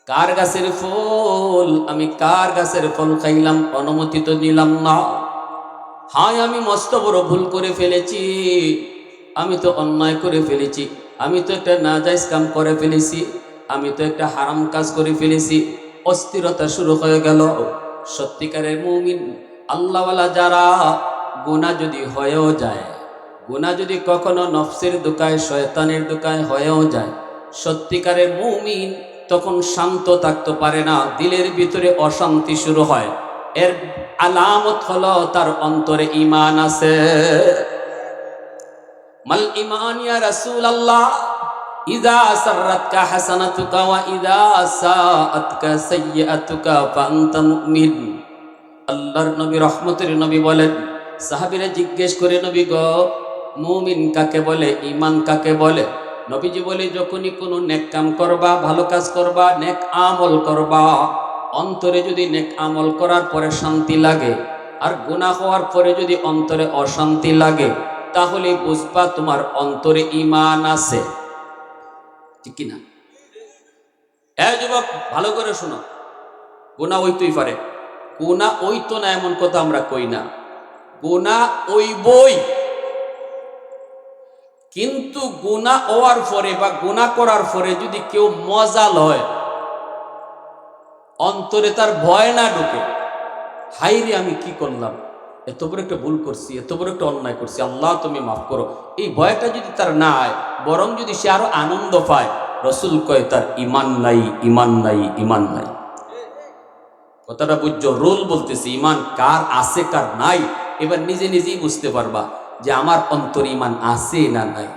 কার গাছের ফল, আমি কার গাছের ফল খাইলাম, অনুমতি তো নিলাম না। হায় আমি মস্ত বড় ভুল করে ফেলেছি, আমি তো অন্যায় করে ফেলেছি, আমি তো একটা নাজায়েজ কাম করে ফেলেছি, আমি তো একটা হারাম কাজ করে ফেলেছি। অস্থিরতা শুরু হয়ে গেল। সত্যিকারের মুমিন আল্লাহওয়ালা যারা, গুনাহ যদি হয়েও যায়, গুনাহ যদি কখনো নফসের দোকায়, শয়তানের দোকায় হয়েও যায়, সত্যিকারের মুমিন তখন শান্ত থাকতে পারে না, দিলের ভিতরে অশান্তি শুরু হয়। এর আলামত হলো তার অন্তরে ঈমান আছে। মাল ঈমান ইয়া রাসূলুল্লাহ, ইযা সাররাতকা হাসানাতুকা ওয়া ইযা সাআতকা সাইয়্যাতুকা ফাআনতা মুমিন। আল্লাহর নবী, রহমতের নবী বলেন, সাহাবীরা জিজ্ঞেস করে, নবী গো মুমিন কাকে বলে, ঈমান কাকে বলে? নবীজি বলে, যখনই কোনো নেক কাম করবা, ভালো কাজ করবা, নেক আমল করবা, অন্তরে যদি নেক আমল করার পরে শান্তি লাগে, আর গুনাহ হওয়ার পরে যদি অন্তরে অশান্তি লাগে, তাহলে বুঝবা তোমার অন্তরে ঈমান আছে, ঠিক কিনা? যুবক ভালো করে শোনো, গুনাহ হইতেই পারে, গুনাহ হইতো না এমন কথা আমরা কই না, গুনাহ হইবই। কিন্তু গুনাহ হওয়ার পরে বা গুনাহ করার পরে যদি কেউ মজা লয়, অন্তরে তার ভয় না ঢুকে, হাইরে আমি কি করলাম, এত বড় একটা ভুল করছি, এত বড় একটা অন্যায় করছি, আল্লাহ তুমি মাফ করো, এই ভয়টা যদি তার না হয়, বরং যদি সে আরো আনন্দ পায়, রসুল কয় তার ঈমান নাই, ঈমান নাই, ঈমান নাই। কথাটা বুঝছো? রোল বলতেছি, ঈমান কার আছে কার নাই এবার নিজে নিজেই বুঝতে পারবা। যে আমার অন্তরে ঈমান আছে না নাই।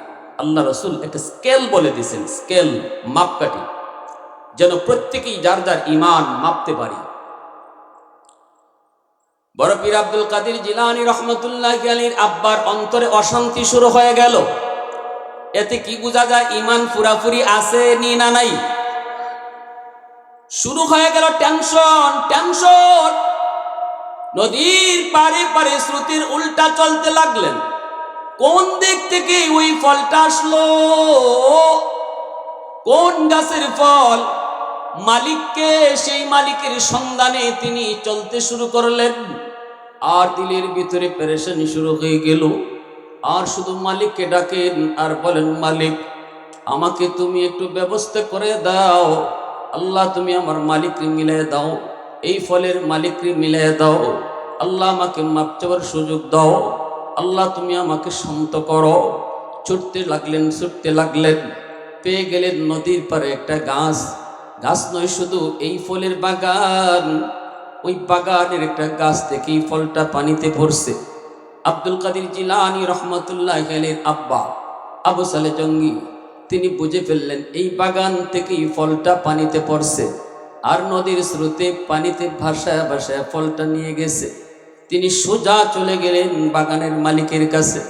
আল্লাহ রসুল একটা স্কেল বলে দিয়েছেন, স্কেল, মাপকাঠি, যেন প্রত্যেকেই যার যার ঈমান মাপতে পারি। বড় পীর আব্দুল কাদের জিলানী রহমতুল্লাহি আলাইহির আব্বার অন্তরে অশান্তি শুরু হয়ে গেল। এতে কি বোঝা যায়? ঈমান পুরাপুরি আছে নি না নাই? শুরু হয়ে গেল টেনশন, টেনশন। নদীর পারে পারে স্রোতের উল্টা চলতে লাগলেন। কোন দিক থেকে ওই ফলটা আসলো? কোন গাছের ফল? মালিককে, সেই মালিকের সন্ধানে তিনি চলতে শুরু করলেন। আর দিলের ভিতরে পেরেশানি শুরু হয়ে গেল। আর শুধু মালিককে ডাকেন আর বলেন, মালিক আমাকে তুমি একটু ব্যবস্থা করে দাও। আল্লাহ তুমি আমার মালিককে মিলাই দাও, এই ফলের মালিককে মিলাই দাও। আল্লাহ আমাকে মাপ চাওয়ার সুযোগ দাও। আল্লাহ তুমি আমাকে শান্ত করো। ছুটতে লাগলেন, ছুটতে লাগলেন। পেয়ে গেলেন নদীর পারে একটা গাছ। গাছ নয় শুধু, এই ফলের বাগান। ওই বাগানের একটা গাছ থেকে এই ফলটা পানিতে পড়ছে। আব্দুল কাদের জিলানী রহমতুল্লাহি আলাইহির আব্বা আবু সালে জঙ্গি তিনি বুঝে ফেললেন এই বাগান থেকে এই ফলটা পানিতে পড়ছে। আর নদীর স্রোতে পানিতে ভাসায় ভাসায় ফলটা নিয়ে গেছে। তিনি সোজা চলে গেলেন বাগানের মালিকের কাছে।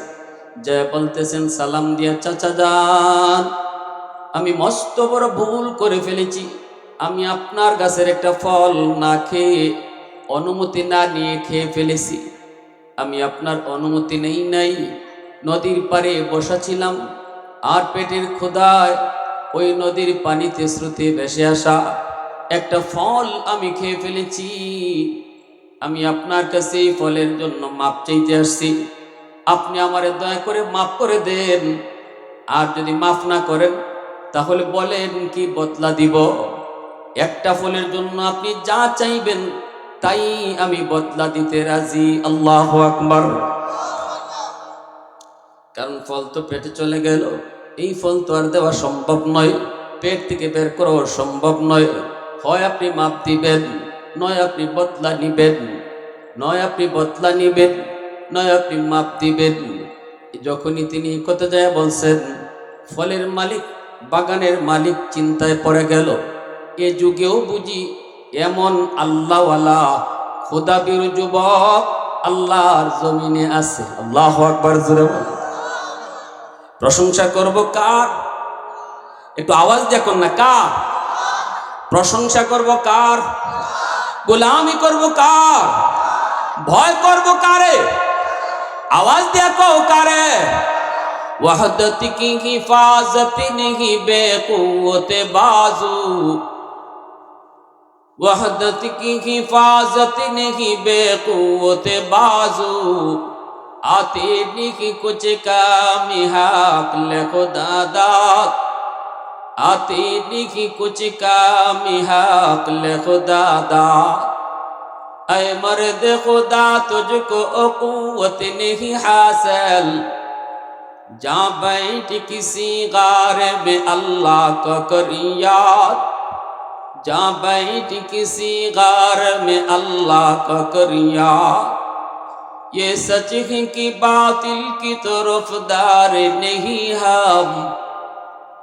যা বলতেছেন সালাম দিয়া, চাচা যান, আমি মস্ত বড় ভুল করে ফেলেছি। আমি আপনার গাছের একটা ফল না খেয়ে, অনুমতি না নিয়ে খেয়ে ফেলেছি। আমি আপনার অনুমতি নেই নাই। নদীর পাড়ে বসা ছিলাম, আর পেটের ক্ষুধায় ওই নদীর পানিতে স্রোতে ভেসে আসা একটা ফল আমি খেয়ে ফেলেছি। আমি আপনার কাছে এই ফলের জন্য মাপ চাইতে আসছি। আপনি আমারে দয়া করে মাফ করে দেন। আর যদি মাফ না করেন তাহলে বলেন কি বদলা দিব। একটা ফলের জন্য আপনি যা চাইবেন তাই আমি বদলা দিতে রাজি। আল্লাহু আকবার। কারণ ফল তো পেটে চলে গেল, এই ফল তো আর দেওয়া সম্ভব নয়, পেট থেকে বের করা সম্ভব নয়। হয় আপনি মাপ দিবেন, নয় আপনি বদলা নিবেন, নয় আপনি বদলা নিবেন, নয় আপনি মাপ দিবেন। যখনই তিনি কথা যায় বলছেন, ফলের মালিক, বাগানের মালিক চিন্তায় পড়ে গেল। এ যুগেও বুঝি এমন আল্লাহওয়ালা খোদাবীর যুবক আল্লাহর জমিনে আছে। আল্লাহু আকবার জোরে বলেন। প্রশংসা করব কার? একটু আওয়াজ দেখুন না, কার প্রশংসা করব? কার গোলামি করব? কার ভয় করব? কারে? आवाज दिया को करे। वहदत की हिफाजत नहीं बेकुव्वत बाजू, वहदत की हिफाजत नहीं बेकुव्वत बाजू, आते नहीं कुछ कामी हक ले खुदा दाद, आते नहीं कुछ कामी हक ले खुदा दाद। ऐ मर्द खुदा तुझको कुव्वत नहीं हासिल, जा बैठ किसी गार में अल्लाह का करी याद, जा बैठ किसी गार में अल्लाह का करी याद। ये सच है कि बातिल की तरफदार नहीं हम,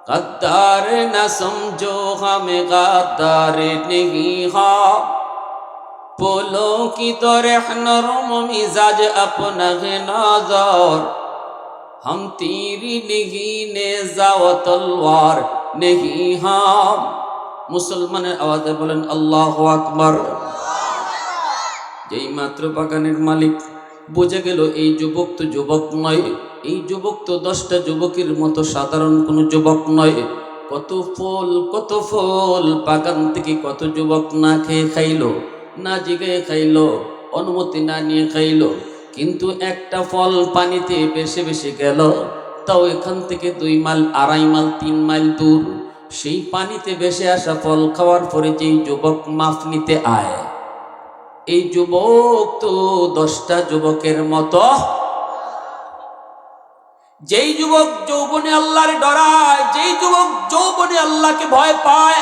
गद्दार न समझो हमें गद्दार नहीं हम। फूलों की तरह नरम मिजाज अपना है नजर, हम तीरी नहीं नेजा व तलवार नहीं हम। मुसलमाনের আওয়াজে বলেন আল্লাহু আকবার। যেই মাত্র বাগানের মালিক বুঝে গেল এই যুবক তো যুবক নয়, এই যুবক তো 10টা যুবকের মতো সাধারণ কোনো যুবক নয়। কত ফল, কত ফল বাগান থেকে কত যুবক না খেয়ে খাইলো, না জিগে খাইলো, অনুমতি না নিয়ে খাইলো। কিন্তু একটা ফল পানিতে বেশি বেশি গেল, তাও এখান থেকে 2 মাইল, 2.5 মাইল, 3 মাইল দূর। সেই পানিতে ভেসে আসা ফল খাওয়ার পরে যেই যুবক মাফ নিতে আয়, এই যুবক তো 10টা যুবকের মতো। যেই যুবক যৌবনে আল্লাহর ডরায়, যেই যুবক যৌবনে আল্লাহকে ভয় পায়,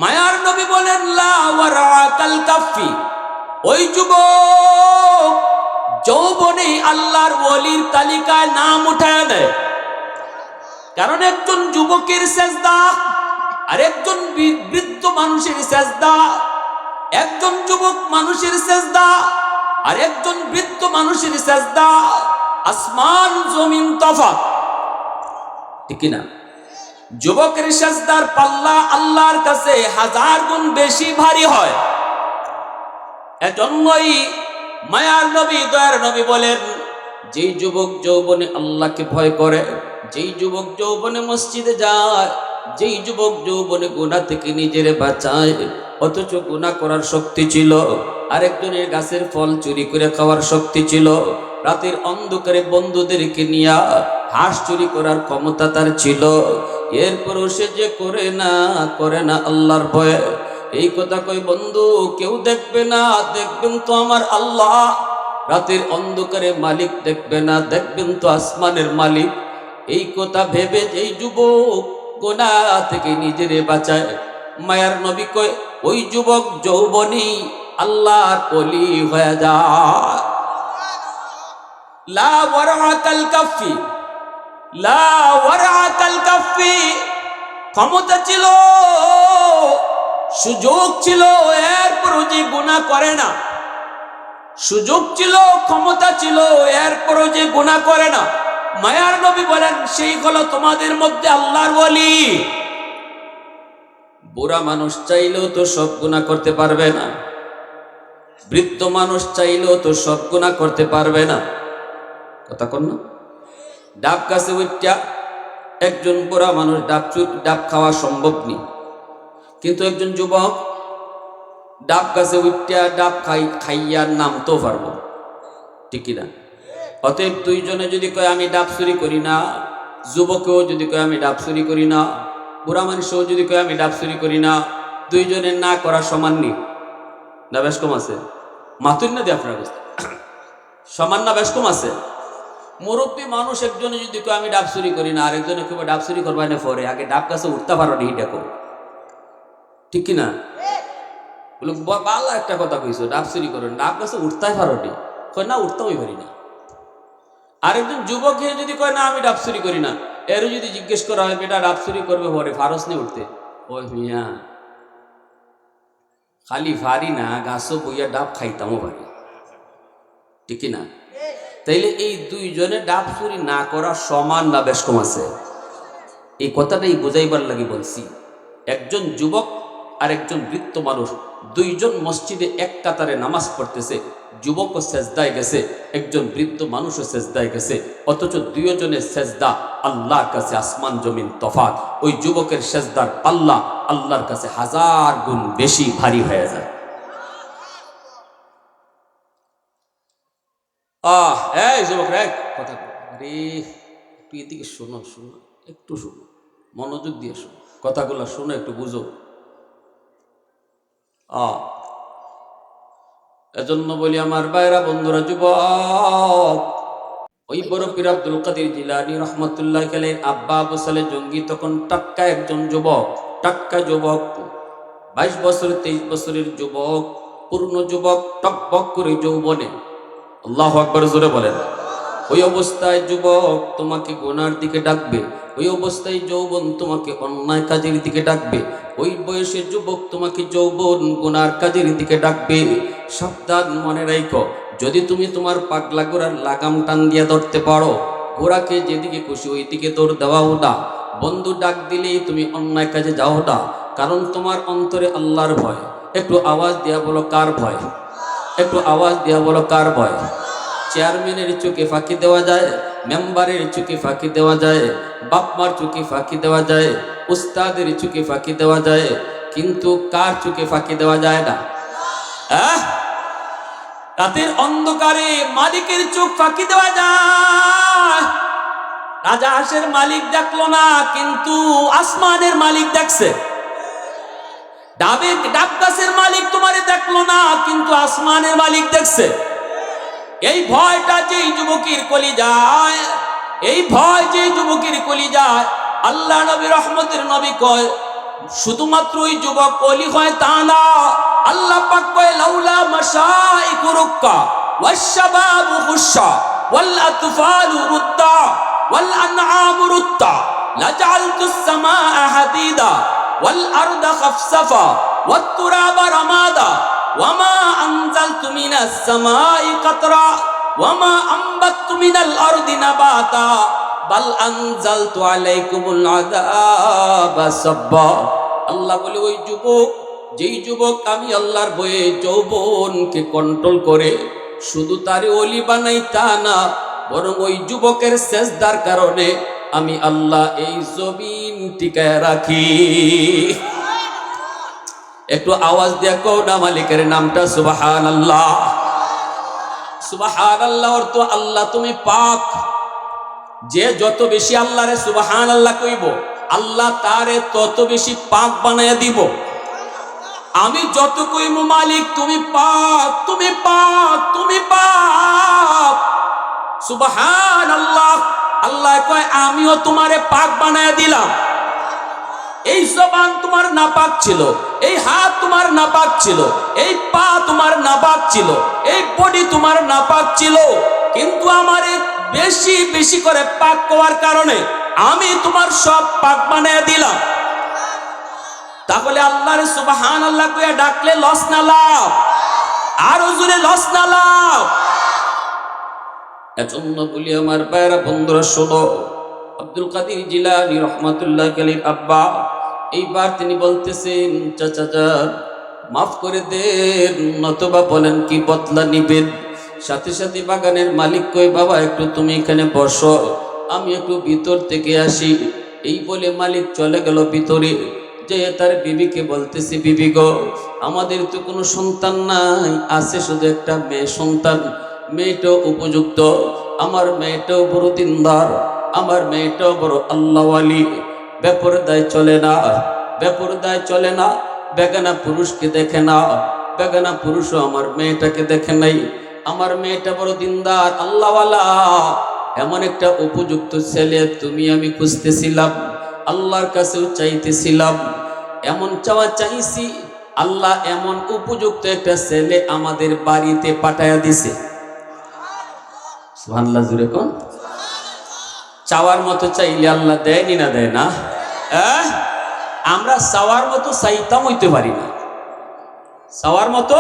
মায়ার নবী বলেন লা ওয়ারাকাল কাফি, ওই যুবক যৌবনে আল্লাহর ওলির তালিকায় নাম উঠায় দেয়। কারণ একজন যুবকের সেজদা আর একজন বৃদ্ধ মানুষের সেজদা, একজন যুবক মানুষের সেজদা আর একজন বৃদ্ধ মানুষের সেজদা আসমান জমিন তফাৎ, ঠিক না? যুবকের সেজদার পাল্লা আল্লাহর কাছে 1000 গুণ বেশি ভারী হয়। এজন্যই মায়ার নবী দয়ার নবী বলেন, যেই যুবক যৌবনে আল্লাহকে ভয় করে, যেই যুবক যৌবনে মসজিদে যায়, যেই যুবক যৌবনে গুনাহ থেকে নিজের বাঁচায়, অথচ গুনাহ করার শক্তি ছিল, আরেকজনের গাছের ফল চুরি করে খাওয়ার শক্তি ছিল, রাতের অন্ধকারে বন্ধুদেরকে নিয়ে হাঁস চুরি করার ক্ষমতা তার ছিল, এরপরও সে যে করে না আল্লাহর ভয়ে। এই কথা কই বন্ধু, কেউ দেখবে না, দেখবেন তো আমার আল্লাহ। রাতের অন্ধকারে মালিক দেখবে না, দেখবেন তো আসমানের মালিক। এই কথা ভেবে যেই যুবক গুনাহ থেকে নিজেরে বাঁচায়, মায়ার নবী কয় ওই যুবক যৌবনী আল্লাহর ওলি হয়ে যায়। লা ওয়ারআকাল কাফি, লা ওয়ারআকাল কাফি। ক্ষমতা ছিল, সুযোগ ছিল, এরপরও যে গুনাহ করে না। সুযোগ ছিল, ক্ষমতা ছিল, এরপরও যে গুনাহ করে না। মায়ার নবী বলেন সেই হলো তোমাদের মধ্যে আল্লাহর ওলি। বুড়া মানুষ চাইলেও তো সব গুনাহ করতে পারবে না, বৃদ্ধ মানুষ চাইলেও তো সব গুনাহ করতে পারবে না। কথা কন না? ডাব গাছে উঠা একজন বুড়া মানুষ ডাব খাওয়া সম্ভব নেই, কিন্তু একজন যুবক ডাব গাছে উঠা ডাব খাইয়ার নামতেও পারবো, ঠিক না? অতএব দুইজনে যদি কয় আমি ডাব চুরি করি না, যুবকেও যদি কয় আমি ডাব চুরি করি না, বুড়া মানুষও যদি কয় আমি ডাব চুরি করি না, দুইজনের না করা সমান নেই না? বেশ কম আছে? মাতুর না দিয়ে আপনার সমান না? বেশ কম আছে? মুরব্বী মানুষ একজনে যদি কয় আমি ডাব চুরি করি না, আরেকজনে কেউ ডাব চুরি করবা না, পরে আগে ডাব গাছে উঠতে পারো নি, দেখো, ঠিক কিনা? বলে ভালো একটা কথা কইছো, ডাব চুরি করো, ডাব গাছে উঠতে পারো নি, কয় না উঠতেই পারি না। আরেকজন যুবক যদি কয় না আমি ডাব চুরি করি না, এরও যদি জিজ্ঞেস করা হয় বেটা ডাব চুরি করবে পরে ফারস নিয়ে উঠতে, ওই মিয়া খালি ফারি না, গাছও বইয়া ডাব খাইতামও পারি, ঠিক না? তাইলে এই দুইজনে ডাব চুরি না করা সমান না বেশ কম আছে? এই কথাটাই বোঝাইবার লাগি বলছি। একজন যুবক আর একজন বৃদ্ধ মানুষ দুইজন মসজিদে এক কাতারে নামাজ পড়তেছে, যুবকও সেজদায় গেছে, একজন বৃদ্ধ মানুষও সেজদায় গেছে, অথচ দুইজনের সেজদা আল্লাহর কাছে আসমান জমিন তফাৎ। ওই যুবকের সেজদার পাল্লা আল্লাহর কাছে 1000 গুণ বেশি ভারী হয়ে যায়। এই যুবক রে, কথা রে, একটু এদিকে শোনো, একটু শোনো, মনোযোগ দিয়ে শোনো, কথাগুলো শোনো, একটু বুঝো। এজন্য বলি আমার ভাইরা, বন্ধুরা, যুবক, ওই বড় পীর আব্দুল কাদের জিলানী রহমতুল্লাহ আলাইহির আব্বা আবু সালেহ জঙ্গি তখন টাক্কা একজন যুবক, টাক্কা যুবক, 22 বছর 23 বছরের যুবক, পূর্ণ যুবক, টকবক করে যৌবনে। আল্লাহু আকবার, জোরে বলেন। ওই অবস্থায় যুবক তোমাকে গুনার দিকে ডাকবে, ওই অবস্থায় যৌবন তোমাকে অন্যায় কাজের দিকে ডাকবে, ওই বয়সের যুবক তোমাকে যৌবন গুনার কাজের দিকে ডাকবে। সাবধান, মনে রাখো, যদি তুমি তোমার পাগলা ঘোড়ার লাগাম টান দিয়ে ধরতে পারো, ঘোড়াকে যেদিকে খুশি ওই দিকে দৌড় দেওয়াও না, বন্ধু ডাক দিলেই তুমি অন্যায় কাজে যাও না, কারণ তোমার অন্তরে আল্লাহর ভয়। একটু আওয়াজ দিয়া বলো কার ভয়? একটু আওয়াজ দিয়া বলো কার ভয়? চেয়ারম্যানের চোখে ফাঁকি দেওয়া যায়, মেম্বারের চোখে ফাঁকি দেওয়া যায়, বাপমার চোখে ফাঁকি দেওয়া যায়, উস্তাদের চোখে ফাঁকি দেওয়া যায়, কিন্তু কার চোখে ফাঁকি দেওয়া যায় না? রাতের অন্ধকারে মালিকের চোখ ফাঁকি দেওয়া যায়। রাজা হাঁসের মালিক দেখলো না, কিন্তু আসমানের মালিক দেখছে। ডাব গাছের মালিক তোমারে দেখলো না, কিন্তু আসমানের মালিক দেখছে। এই ভয়টা যেই যুবকের কলিজায়, এই ভয় যেই যুবকের কলিজায়, আল্লাহ নবী রহমতের নবী কয় শুধুমাত্র ওই যুবক ওলি হয় তা না, আল্লাহ পাক কয় লাউলা মাশাইকু রুক্কা, والشباب خشا والأطفال ردا والأنعام ردا لجعلت السماء حديدا والأرض خفصفا والتراب رمادا وما أنزلت من السماء قطرا وما أنبت من الأرض نباتا بل أنزلت عليكم العذاب صبا আল্লাহ বলে ওই যুবক, যেই যুবক আমি আল্লাহর ভয়ে যৌবনকে কন্ট্রোল করে শুধু তারে ওলি বানাই তা না, বরং ওই যুবকের সেজদার কারণে আমি আল্লাহ এই জমিন টিকায় রাখি। একটু আওয়াজ দিয়ে কও না মালিকের নামটা সুবহানাল্লাহ। সুবহানাল্লাহ অর্থ আল্লাহ তুমি পাক। যে যত বেশি আল্লাহরে সুবহানাল্লাহ কইব, আল্লাহ তারে তত বেশি পাক বানায়া দিব। আমি যত কইব মালিক তুমি পাক, তুমি পাক, তুমি পাক, সুবহানাল্লাহ, আল্লাহ কয় আমিও তোমারে পাক বানায়া দিলাম। এই জবান তোমার নাপাক ছিল, এই হাত তোমার নাপাক ছিল, এই পা তোমার নাপাক ছিল, এই বডি তোমার নাপাক ছিল, কিন্তু আমারে বেশি বেশি করে পাক করার কারণে আমি তোমার সব পাক বানায়া দিলাম। তাহলে আল্লাহরে সুবহানাল্লাহ কইয়া ডাকলে লস না লাভ? আরো জোরে লস না লাভ? এজন্য বলি আমার ভাইরা বন্ধুরা শোনো, আব্দুল কাদের জিলানী রহমাতুল্লাহ আলাইহির আব্বা এইবার তিনি বলতেছেন চাচা যান মাফ করে দেন, নতুবা বলেন কি বদলা নিবেন। সাথে সাথে বাগানের মালিক কই বাবা একটু তুমি এখানে বসো, আমি একটু ভিতর থেকে আসি। এই বলে মালিক চলে গেল ভিতরে, যে তার বিবিকে বলতেছে বিবি গো আমাদের তো কোনো সন্তান নাই, আছে শুধু একটা মেয়ে সন্তান। মেয়েটাও উপযুক্ত, আমার মেয়েটাও বড় দিনদার, আমার মেয়েটাও বড় আল্লাহওয়ালি, বেপরদায় চলে না, বেপরদায় চলে না, বেগানা পুরুষকে দেখে না, বেগানা পুরুষও আমার মেয়েটাকে দেখে নাই। আমার মেয়েটা বড় দিনদার আল্লাহওয়ালা, এমন একটা উপযুক্ত ছেলে তুমি আমি খুঁজতেছিলাম, আল্লাহর কাছেও চাইতেছিলাম, এমন চাওয়া চাইছি, আল্লাহ এমন উপযুক্ত একটা ছেলে আমাদের বাড়িতে পাঠায়া দিছে। সুবহানাল্লাহ জুড়ে কোন? চাওয়ার মতো চাইলে আল্লাহ দেয়নি না দেয় না? আমরা চাওয়ার মতো চাইতাম হইতে পারি না। চাওয়ার মতো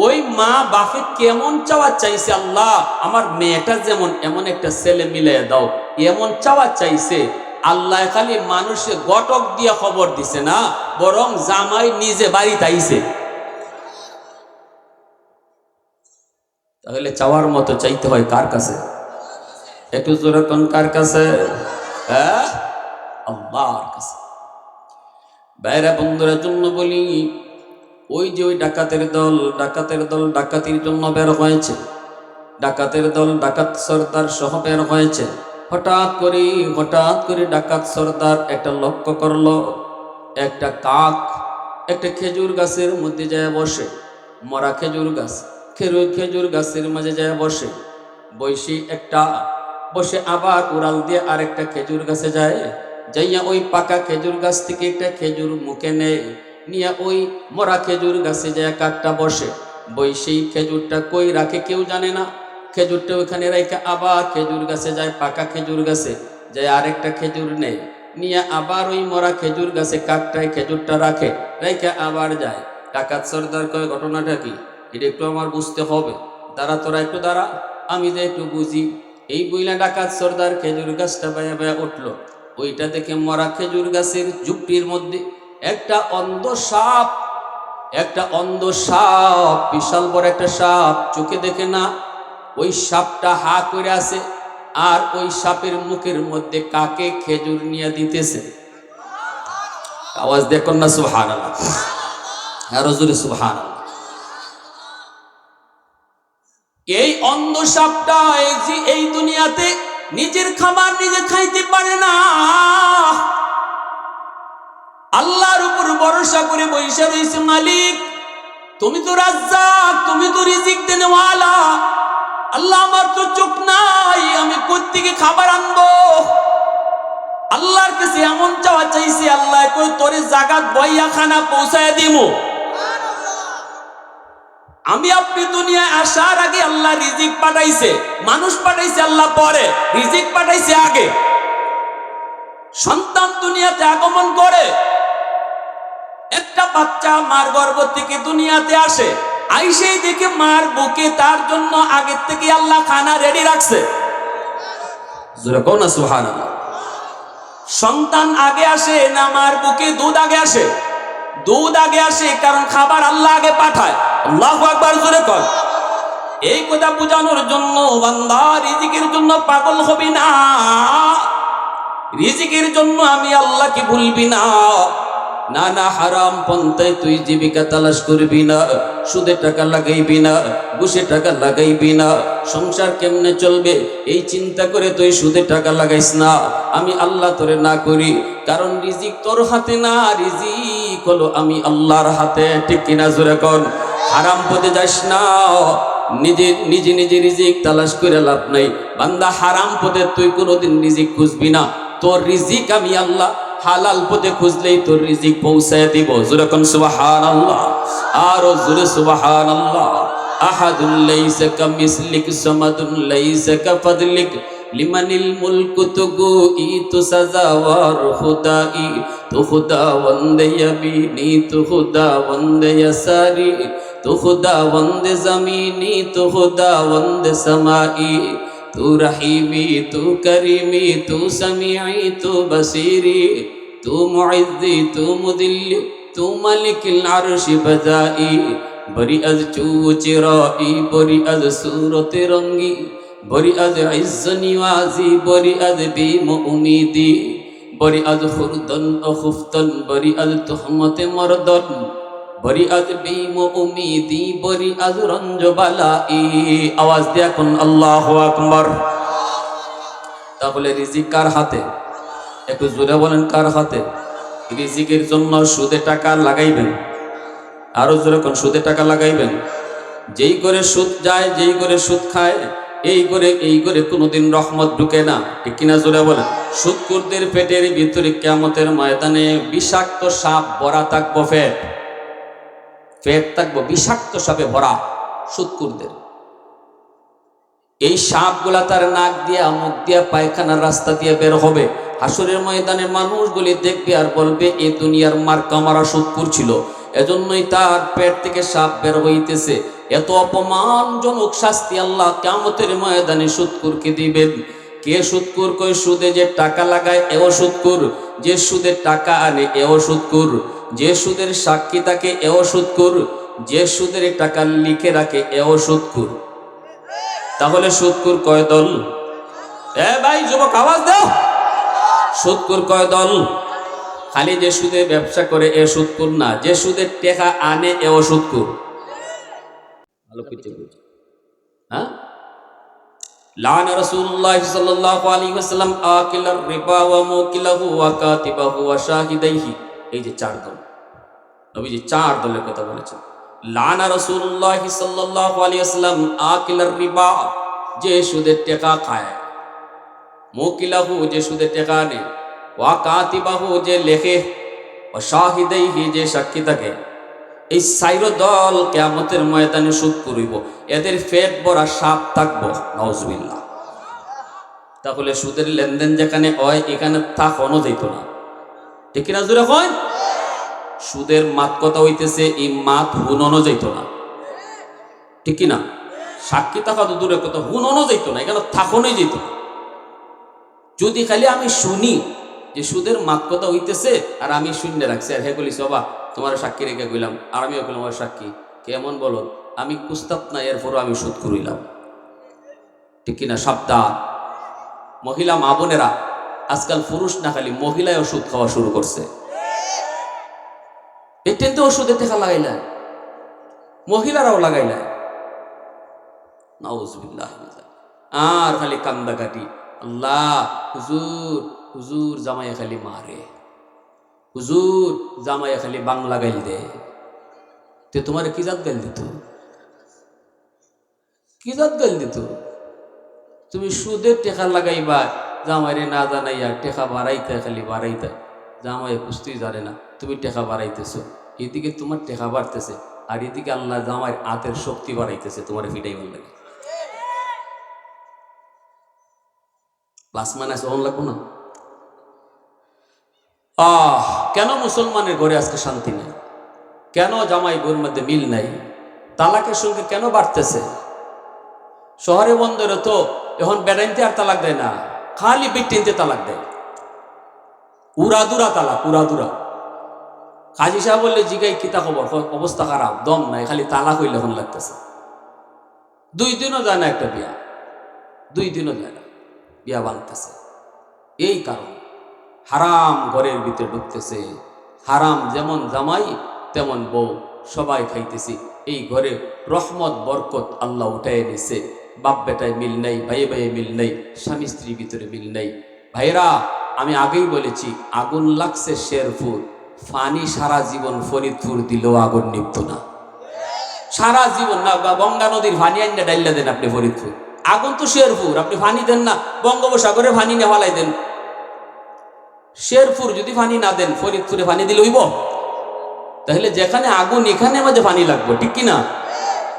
ওই মা বাপে কেমন চাওয়া চাইছে, আল্লাহ আমার মেয়েটা যেমন এমন একটা ছেলে মিলাই দাও, এমন চাওয়া চাইছে। আল্লাহ খালি মানুষে গটক দিয়া খবর দিছে না, বরং জামাই নিজে বাড়িতে আইছে। তাহলে চাওয়ার মতো চাইতে হয় কার কাছে? একটু জোরে কোন কার কাছে? আল্লাহর কাছে। বাইরা বন্ধুরা জন্য বলি, ওই যে ওই ডাকাতের দল ডাকাতির জন্য বের হয়েছে, ডাকাতের দল ডাকাত সর্দার সহ বের হয়েছে। হঠাৎ করে ডাকাত সর্দার একটা লক্ষ্য করলো, একটা কাক একটা খেজুর গাছের মধ্যে যায় বসে, মরা খেজুর গাছ, খেজুর গাছের মাঝে যায় বসে, বসে আবার উড়াল দিয়ে আরেকটা খেজুর গাছে যায়, যাইয়া ওই পাকা খেজুর গাছ থেকে একটা খেজুর মুখে নেয়, নিয়ে ওই মরা খেজুর গাছে যায় কাকটা বসে, সেই খেজুরটা কই রাখে কেউ জানে না। খেজুরটা ওইখানে রেখে আবার খেজুর গাছে যায়, পাকা খেজুর গাছে যায় আরেকটা খেজুর নেয়, নিয়ে আবার ওই মরা খেজুর গাছে কাকটায় খেজুরটা রাখে, রেখে আবার যায়। ডাকাত সর্দার কয় ঘটনাটা কি এটা একটু আমার বুঝতে হবে, তোরা একটু দাঁড়া, আমি যে একটু বুঝি। এই বইলা ডাকাত সর্দার খেজুর গাছটা বায়া বায়া উঠলো, ওইটা দেখে মরা খেজুর গাছের ঝুপড়ির মধ্যে একটা অন্ধ সাপ, বিশাল বড় একটা সাপ, চোখে দেখে না, ওই সাপটা হা করে আছে, আর ওই সাপের মুখের মধ্যে কাকে খেজুর নিয়ে দিতেছে। আওয়াজ দেখুন না সুবহানাল্লাহ, আরো জোরে সুবহানাল্লাহ। এই অন্ধ সাপটা এই দুনিয়াতে নিজের খাবার নিজে খাইতে পারে না, আল্লাহর উপর ভরসা করে বইসা রয়েছে। মালিক তুমি তো রাজ্জাক, তুমি তো রিজিক দেনেওয়ালা, আল্লাহ আমার তো চোখ নাই, আমি কোত্থেকে খাবার আনবো? আল্লাহর কাছে এমন চাওয়া চাইছি, আল্লাহ কই তোরে জাগাত বইয়া খানা পৌঁছায় দিমু। আমি আপনি দুনিয়ায় আসার আগে আল্লাহ রিজিক পাঠাইছে, মানুষ পাঠাইছে আল্লাহ পরে, রিজিক পাঠাইছে আগে। সন্তান দুনিয়াতে আগমন করে, একটা বাচ্চা মার গর্ভ থেকে দুনিয়াতে আসে, আইসেই দেখে মার বুকে তার জন্য আগের থেকে আল্লাহ খানা রেডি রাখছে। জোরে কোন না সুবহানাল্লাহ। সন্তান আগে আসে না মার বুকে দুধ আগে আসে? দুধ আগে আসে, কারণ খাবার আল্লাহ আগে পাঠায়। আল্লাহু আকবার, জোরে কর। এই কথা বোঝানোর জন্য বান্দা রিজিকের জন্য পাগল হবি না, রিজিকের জন্য আমি আল্লাহকে ভুলবি না। না না হারাম পন্থায় তুই জীবিকা তালাশ করবি না, সুদে টাকা লাগাইবি না, ঘুষে টাকা লাগাইবি না। সংসার কেমনে চলবে এই চিন্তা করে তুই সুদে টাকা লাগাইস না। আমি আল্লাহ তোরে না করি, কারণ রিজিক তোর হাতে না, রিজিক হলো আমি আল্লাহর হাতে। ঠিক কিনা জোরে কর। হারাম পথে যাস না, নিজে নিজে নিজে রিজিক তালাশ করে লাভ নাই। বান্দা হারাম পথে তুই কোনোদিন রিজিক খুঁজবি না, তোর রিজিক আমি আল্লাহ হালাল পথে খুঁজলেই তোর রিজিক পৌঁছায় দিব। জোরে কোন সুবহানাল্লাহ, আরো জোরে সুবহানাল্লাহ। আহাদুল লাইসা কামিসলিক সামাদুন লাইসা কাফাদলিক লিমানিল মুলকু তুগু ইতু সাজাওয়ার খুদাই তু খুদা বন্দে ইয়ামিনি তু খুদা বন্দে ইয়াসারি তু খুদা বন্দে জমিনি তু খুদা বন্দে সামাই তু রহিমি তু করিমি তু সমিঈ তু বসিরি তু মুইজ্জি তু মুদিল্লি তু মালিকুল আরশি বজাই বরি আজ চুচিরাই বরি আজ সুরতে রঙ্গি বরি আজ ইজ্জনিওয়াজি বরি আজ বিম উমিদি বরি আজ খুরদন ও খুফতন বরি আজ তুহমতে মরদন বরি আজ বিম উমিদি বরি আজ রঞ্জবালাই। আওয়াজ দিয়া কোন আল্লাহু আকবার। তাহলে রিজিক কার হাতে? একটু জোরে বলেন, কার হাতে? রিজিকের জন্য সুদে টাকা লাগাইবেন, আরো জোরে কোন সুদে টাকা লাগাইবেন। যেই করে সুদ যায়, যেই করে সুদ খায়, এই করে কোনোদিন রহমত ঢুকে না। ঠিক কিনা জোরে বলেন। সুদখোরদের পেটের ভিতরে কিয়ামতের ময়দানে বিষাক্ত সাপ ভরা থাকবো, পেট থাকবো বিষাক্ত সাপে ভরা সুদখোরদের। এই সাপগুলা তার নাক দিয়া মুখ দিয়া পায়খানার রাস্তা দিয়ে বের হবে। হাসরের ময়দানে মানুষগুলি দেখবে আর বলবে এই দুনিয়ার মার্কা মারা সুদখোর ছিল, এজন্যই তার পেট থেকে সাপ বের হইতেছে। এত অপমানজনক শাস্তি আল্লাহ কিয়ামতের ময়দানে সুদখোরকে দিবেন। কে সুদখোর? কই সুদে যে টাকা লাগায় এও সুদখোর, যে সুদের টাকা আনে এও সুদখোর, যে সুদের সাক্ষী থাকে এও সুদখোর, যে সুদের টাকা লিখে রাখে এও সুদখোর। তাহলে সুদখোর কয় দল? এ ভাই যুবক আওয়াজ দাও, সুদখোর কয় দল? খালি যে সুদে ব্যবসা করে এ সুদখোর না, যে সুদের টাকা আনে এও সুদখোর। ভালো কিছু বুঝো। হ্যাঁ, লানা রাসূলুল্লাহ সাল্লাল্লাহু আলাইহি ওয়াসাল্লাম আকিলার রিবা ওয়া মুকিলাহু ওয়া কাতিবাহু ওয়া শাহিদাইহি। এই যে চার দল, নবীজি চার দলের কথা বলেছেন। লানা রাসূলুল্লাহ সাল্লাল্লাহু আলাইহি ওয়াসাল্লাম আকিলার রিবা, যে সুদের টাকা খায়, মুকিলাহু যে সুদের টাকা আনে, ওয়া কাতিবাহু যে লেখে, ওয়া শাহিদাইহি যে সাক্ষী থাকে। এই চার দল কিয়ামতের ময়দানে সুদ করিব, এদের পেট ভরা সাপ থাকবো। নাউজুবিল্লাহ। তাহলে সুদের লেনদেন যেখানে হয় এখানে থাকনো যেত না। ঠিক কিনা জোরে হয়? সুদের মাত কথা হইতেছে, এই মাত হুননো যেত না। ঠিক কিনা? সাক্ষী থাকা তো দূরের কথা, হুননো যেত না, এখানে থাকনোই যেত না। যদি খালি আমি শুনি যে সুদের মাত কথা হইতেছে আর আমি শূন্য রাখছি, আর হে বলিস বাবা তোমার সাক্ষী রেখে গেলাম, আর আমিও গেলাম আমার সাক্ষী, কেমন বলো? আমি কুস্তাব না, এরপরও আমি সুদ করিলাম। ঠিক কিনা? সাবধান মহিলা মা বোনেরা, আজকাল পুরুষ না খালি মহিলায় ওষুধ খাওয়া শুরু করছে। এটেন্তে ওষুধের টাকা লাগাইলাম, মহিলারাও লাগাইলাম। নাউজুবিল্লাহ। আর খালি কান্দাকাটি, আল্লাহ হুজুর হুজুর জামাইয়া খালি মারে, হুজুর জামাইয়া খালি বাংলা গাইল দে। তে তোমার কি জাত গাইল দিত? কি জাত গাইল দিত? তুমি সুদের টেকা লাগাইবা, জামাইরে না জানাইয়া টেকা বাড়াইতে, খালি বাড়াইতে, জামাই বুঝতেই জানে না তুমি টেকা বাড়াইতেছো, এদিকে তোমার টেকা বাড়তেছে, আর এদিকে আল্লাহ জামাই হাতের শক্তি বাড়াইতেছে, তোমার ফিটাই ভালো লাগে। প্লাস মাইনাস ওহন লাগবো না? কেন মুসলমানের ঘরে আজকে শান্তি নেই? কেন জামাই বউর মধ্যে মিল নাই? তালাকের সঙ্গে কেন বাড়তেছে? শহরে বন্দরে তো এখন বেড়াইতে আর তালাক দেয় না, খালি বিটিনতে তালাক দেয়। উড়াদুরা তালাক, উড়াদুরা। কাজী সাহেব বললে জিগাই কিতা খবর, অবস্থা খারাপ, দম নাই, খালি তালাক হইলে এখন লাগতেছে। 2 দিনও যায় না একটা বিয়া, 2 দিনও যায় না, বিয়া ভাঙতেছে। এই কারণ হারাম ঘরের ভিতরে ঢুকতেছে। হারাম যেমন জামাই তেমন বউ, সবাই খাইতেছি। এই ঘরে রহমত বরকত আল্লাহ উঠাই নিছে। বাপ বেটায় মিল নাই, ভাইয়ে ভাইয়ে মিল নাই, স্বামী স্ত্রীর ভিতরে মিল নাই। ভাইরা, আমি আগেই বলেছি, আগুন লাগছে শেরপুর, ফানি সারা জীবন ফরিদপুর দিলেও আগুন নিভত না। সারা জীবন না, গঙ্গা নদীর ফানি আইনা ডাইলা দেন আপনি ফরিদপুর, আগুন তো শেরপুর। আপনি ফানি দেন না, বঙ্গোপসাগরে ফানি নেওয়ালাই দেন। শেরপুর যদি ফানি না দেন, ফরিদপুরে ফানি দিলে হইব? তাহলে যেখানে আগুন এখানে মাঝে ফানি লাগবে, ঠিক কিনা?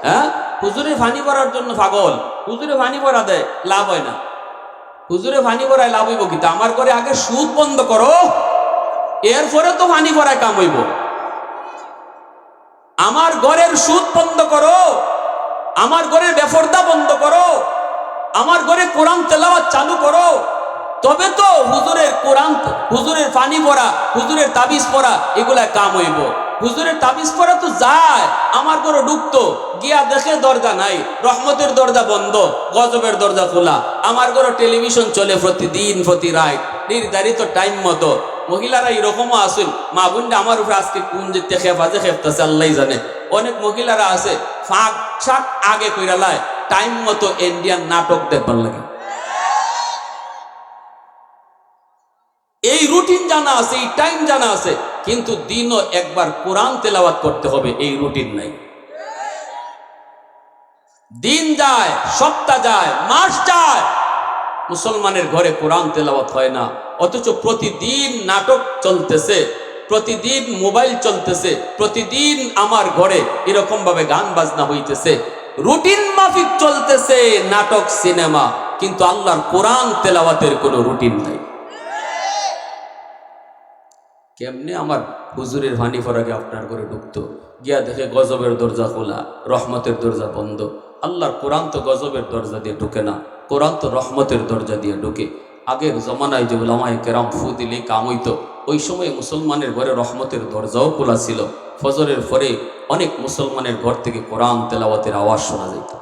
হ্যাঁ, হুজুরে ফানি ভরার জন্য পাগল, হুজুরে ফানি ভরা দেয়, লাভ হয় না। হুজুরে ফানি ভরায় লাভ হইব কিন্তু আমার ঘরে আগে সুদ বন্ধ করো, এরপরে তো ফানি ভরায় কাম হইব। আমার ঘরের সুদ বন্ধ করো, আমার ঘরের বেফরদা বন্ধ করো, আমার ঘরে কোরআন তেলাওয়াত চালু করো, তবে তো হুজুরের কোরআন, হুজুরের ফানি পড়া, হুজুরের তাবিজ পড়া, এগুলা কাম হইব। হুজুরের তাবিজ পড়া তো যায়, আমার ঘরে ঢুকতো, গিয়া দেখে দরজা নাই, রহমতের দরজা বন্ধ, গজবের দরজা খোলা। আমার ঘরে টেলিভিশন চলে প্রতিদিন, প্রতি রাত, নির্ধারিত টাইম মতো। মহিলারা এরকমও আসুন, মা বোনটা আমার উপরে আজকে কোন যে খেপাজে খেপতেছে আল্লাহ জানে। অনেক মহিলারা আছে ফাঁক শাক আগে কইরা লায়, টাইম মতো ইন্ডিয়ান নাটক দেখবার লাগে। এই রুটিন জানা আছে, এই টাইম জানা আছে, কিন্তু দিনও একবার কোরআন তেলাওয়াত করতে হবে, এই রুটিন নাই। দিন যায়, সপ্তাহ যায়, মাস যায়, মুসলমানের ঘরে কোরআন তেলাওয়াত হয় না। অথচ প্রতিদিন নাটক চলতেছে, প্রতিদিন মোবাইল চলতেছে, প্রতিদিন আমার ঘরে এরকম ভাবে গান বাজনা হইতেছে, রুটিন মাফিক চলতেছে নাটক সিনেমা, কিন্তু আল্লাহর কোরআন তেলাওয়াতের কোনো রুটিন নাই। কেমনে আমার হুজুরের ভানি ফরাকে আপনার ঘরে ঢুকতো, গিয়া দেখে গজবের দরজা খোলা, রহমতের দরজা বন্ধ। আল্লাহর কোরআন তো গজবের দরজা দিয়ে ঢুকে না, কোরআন তো রহমতের দরজা দিয়ে ঢুকে। আগের জমানায় যে উলামায়ে কেরাম ফু দিলে কাম হইতো, ওই সময় মুসলমানের ঘরে রহমতের দরজাও খোলা ছিল। ফজরের পরে অনেক মুসলমানের ঘর থেকে কোরআন তেলাওয়াতের আওয়াজ শোনা যেত।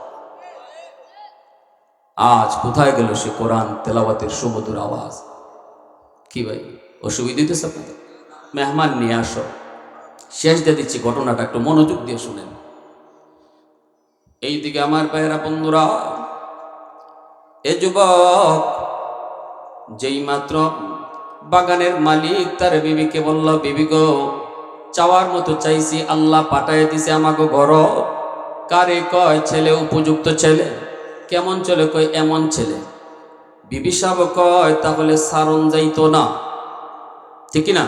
আজ কোথায় গেল সে কোরআন তেলাওয়াতের সুমধুর আওয়াজ? কি ভাই, অসুবিধা দিতেছে আপনাদের? মেহমান নিয়ে আসো, শেষ দিয়ে দিচ্ছি ঘটনাটা, একটু মনোযোগ দিয়ে শুনেন। এইদিকে আমার ভাইয়েরা বন্ধুরা, এ যুবক যেই মাত্র বাগানের মালিক তার বিবিকে বলল, বিবি গো, চাওয়ার মতো চাইছি, আল্লাহ পাঠায় দিছে আমাকে ঘর। কারে কয়? ছেলে উপযুক্ত ছেলে। কেমন ছেলে? কয় এমন ছেলে। বিবি সাহেব কয় তাহলে সারণ যাইতো না, ঠিক না?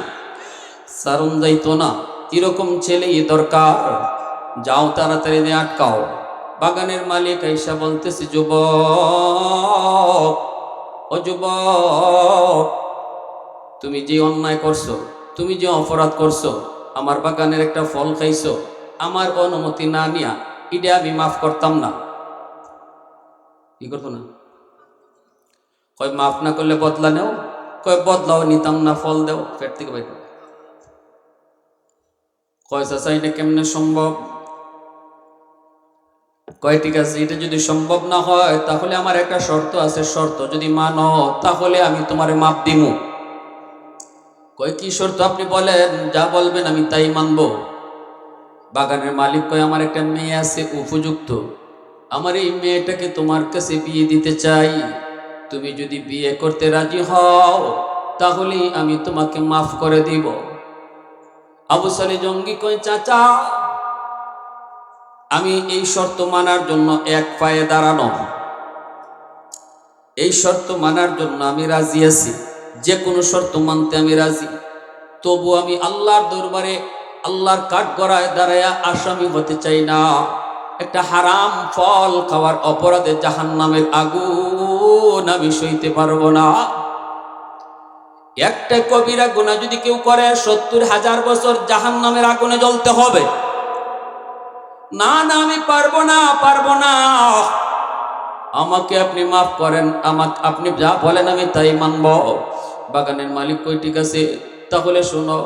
সারণ যাইতো না, এরকম ছেলেই দরকার। যাও তাড়াতাড়ি দিয়ে আটকাও। বাগানের মালিক আইসা বলতেছে, যুবক, ও যুবক, তুমি যে অন্যায় করছো, তুমি যে অপরাধ করছো, আমার বাগানের একটা ফল খাইছো, আমার অনুমতি না নিয়া, এটা আমি মাফ করতাম না। কি করতো না? কয় মাফ না করলে বদলা নেও। কয় বদলাও নিতাম না, ফল দেও। পেট থেকে বাইর কয় চাচা এটা কেমনে সম্ভব? কয় ঠিক আছে, এটা যদি সম্ভব না হয় তাহলে আমার একটা শর্ত আছে, শর্ত যদি মানো তাহলে আমি তোমারে মাপ দিমু। কয় কি শর্ত আপনি বলেন, যা বলবেন আমি তাই মানবো। বাগানের মালিক কয় আমার একটা মেয়ে আছে উপযুক্ত, আমার এই মেয়েটাকে তোমার কাছে বিয়ে দিতে চাই। তুমি যদি বিয়ে করতে রাজি হও তাহলে আমি তোমাকে মাফ করে দিব। আবু সালে জঙ্গি কয় চাচা, আমি এই শর্ত মানার জন্য এক পায়ে দাঁড়ানো, এই শর্ত মানার জন্য আমি রাজি আছি, যে কোনো শর্ত মানতে আমি রাজি। তবু আমি আল্লাহর দরবারে আল্লাহর কাঠগড়ায় দাঁড়ায়া আসামি হতে চাই না। একটা হারাম ফল খাওয়ার অপরাধে জাহান্নামের আগুন আমি সইতে পারবো না। একটা কবিরা গুনাহ যদি কেউ করে ৭০,০০০ বছর জাহান্নামের আগুনে জ্বলতে হবে। না না, আমি পারবো না, পারবো না। আমাকে আপনি মাফ করেন, আমাকে আপনি যা বলেন আমি তাই মানব। বাগানের মালিক কই, ঠিক আছে, তাহলে শোনো,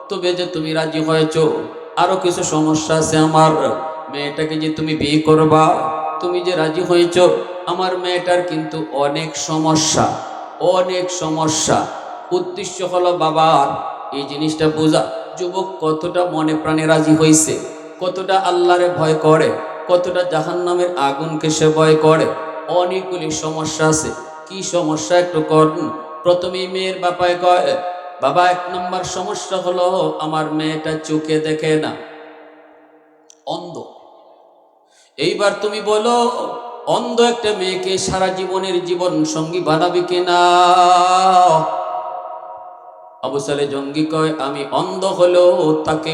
তবে যে তুমি রাজি হয়েছ, আরো কিছু সমস্যা আছে। আমার মেয়েটাকে যে তুমি বিয়ে করবা, তুমি যে রাজি হয়েছ, আমার মেয়েটার কিন্তু অনেক সমস্যা, অনেক সমস্যা। উদ্দেশ্য হলো বাবার এই জিনিসটা বোঝা, যুবক কতটা মনে প্রাণে রাজি হয়েছে, কতটা আল্লাহরে ভয় করে, কতটা জাহান্নামের আগুনকে সে ভয় করে। অনেকগুলি সমস্যা আছে। কি সমস্যা একটু করুন। প্রথমেই মেয়ের বাপায় কয়, বাবা ১ নম্বর সমস্যা হলো আমার মেয়েটা চোখে দেখে না, অন্ধ। এইবার তুমি বলো, অন্ধ একটা মেয়েকে সারা জীবনের জীবন সঙ্গী বানাবে কিনা? আবু সালে জঙ্গি কয়, আমি অন্ধ হলেও তাকে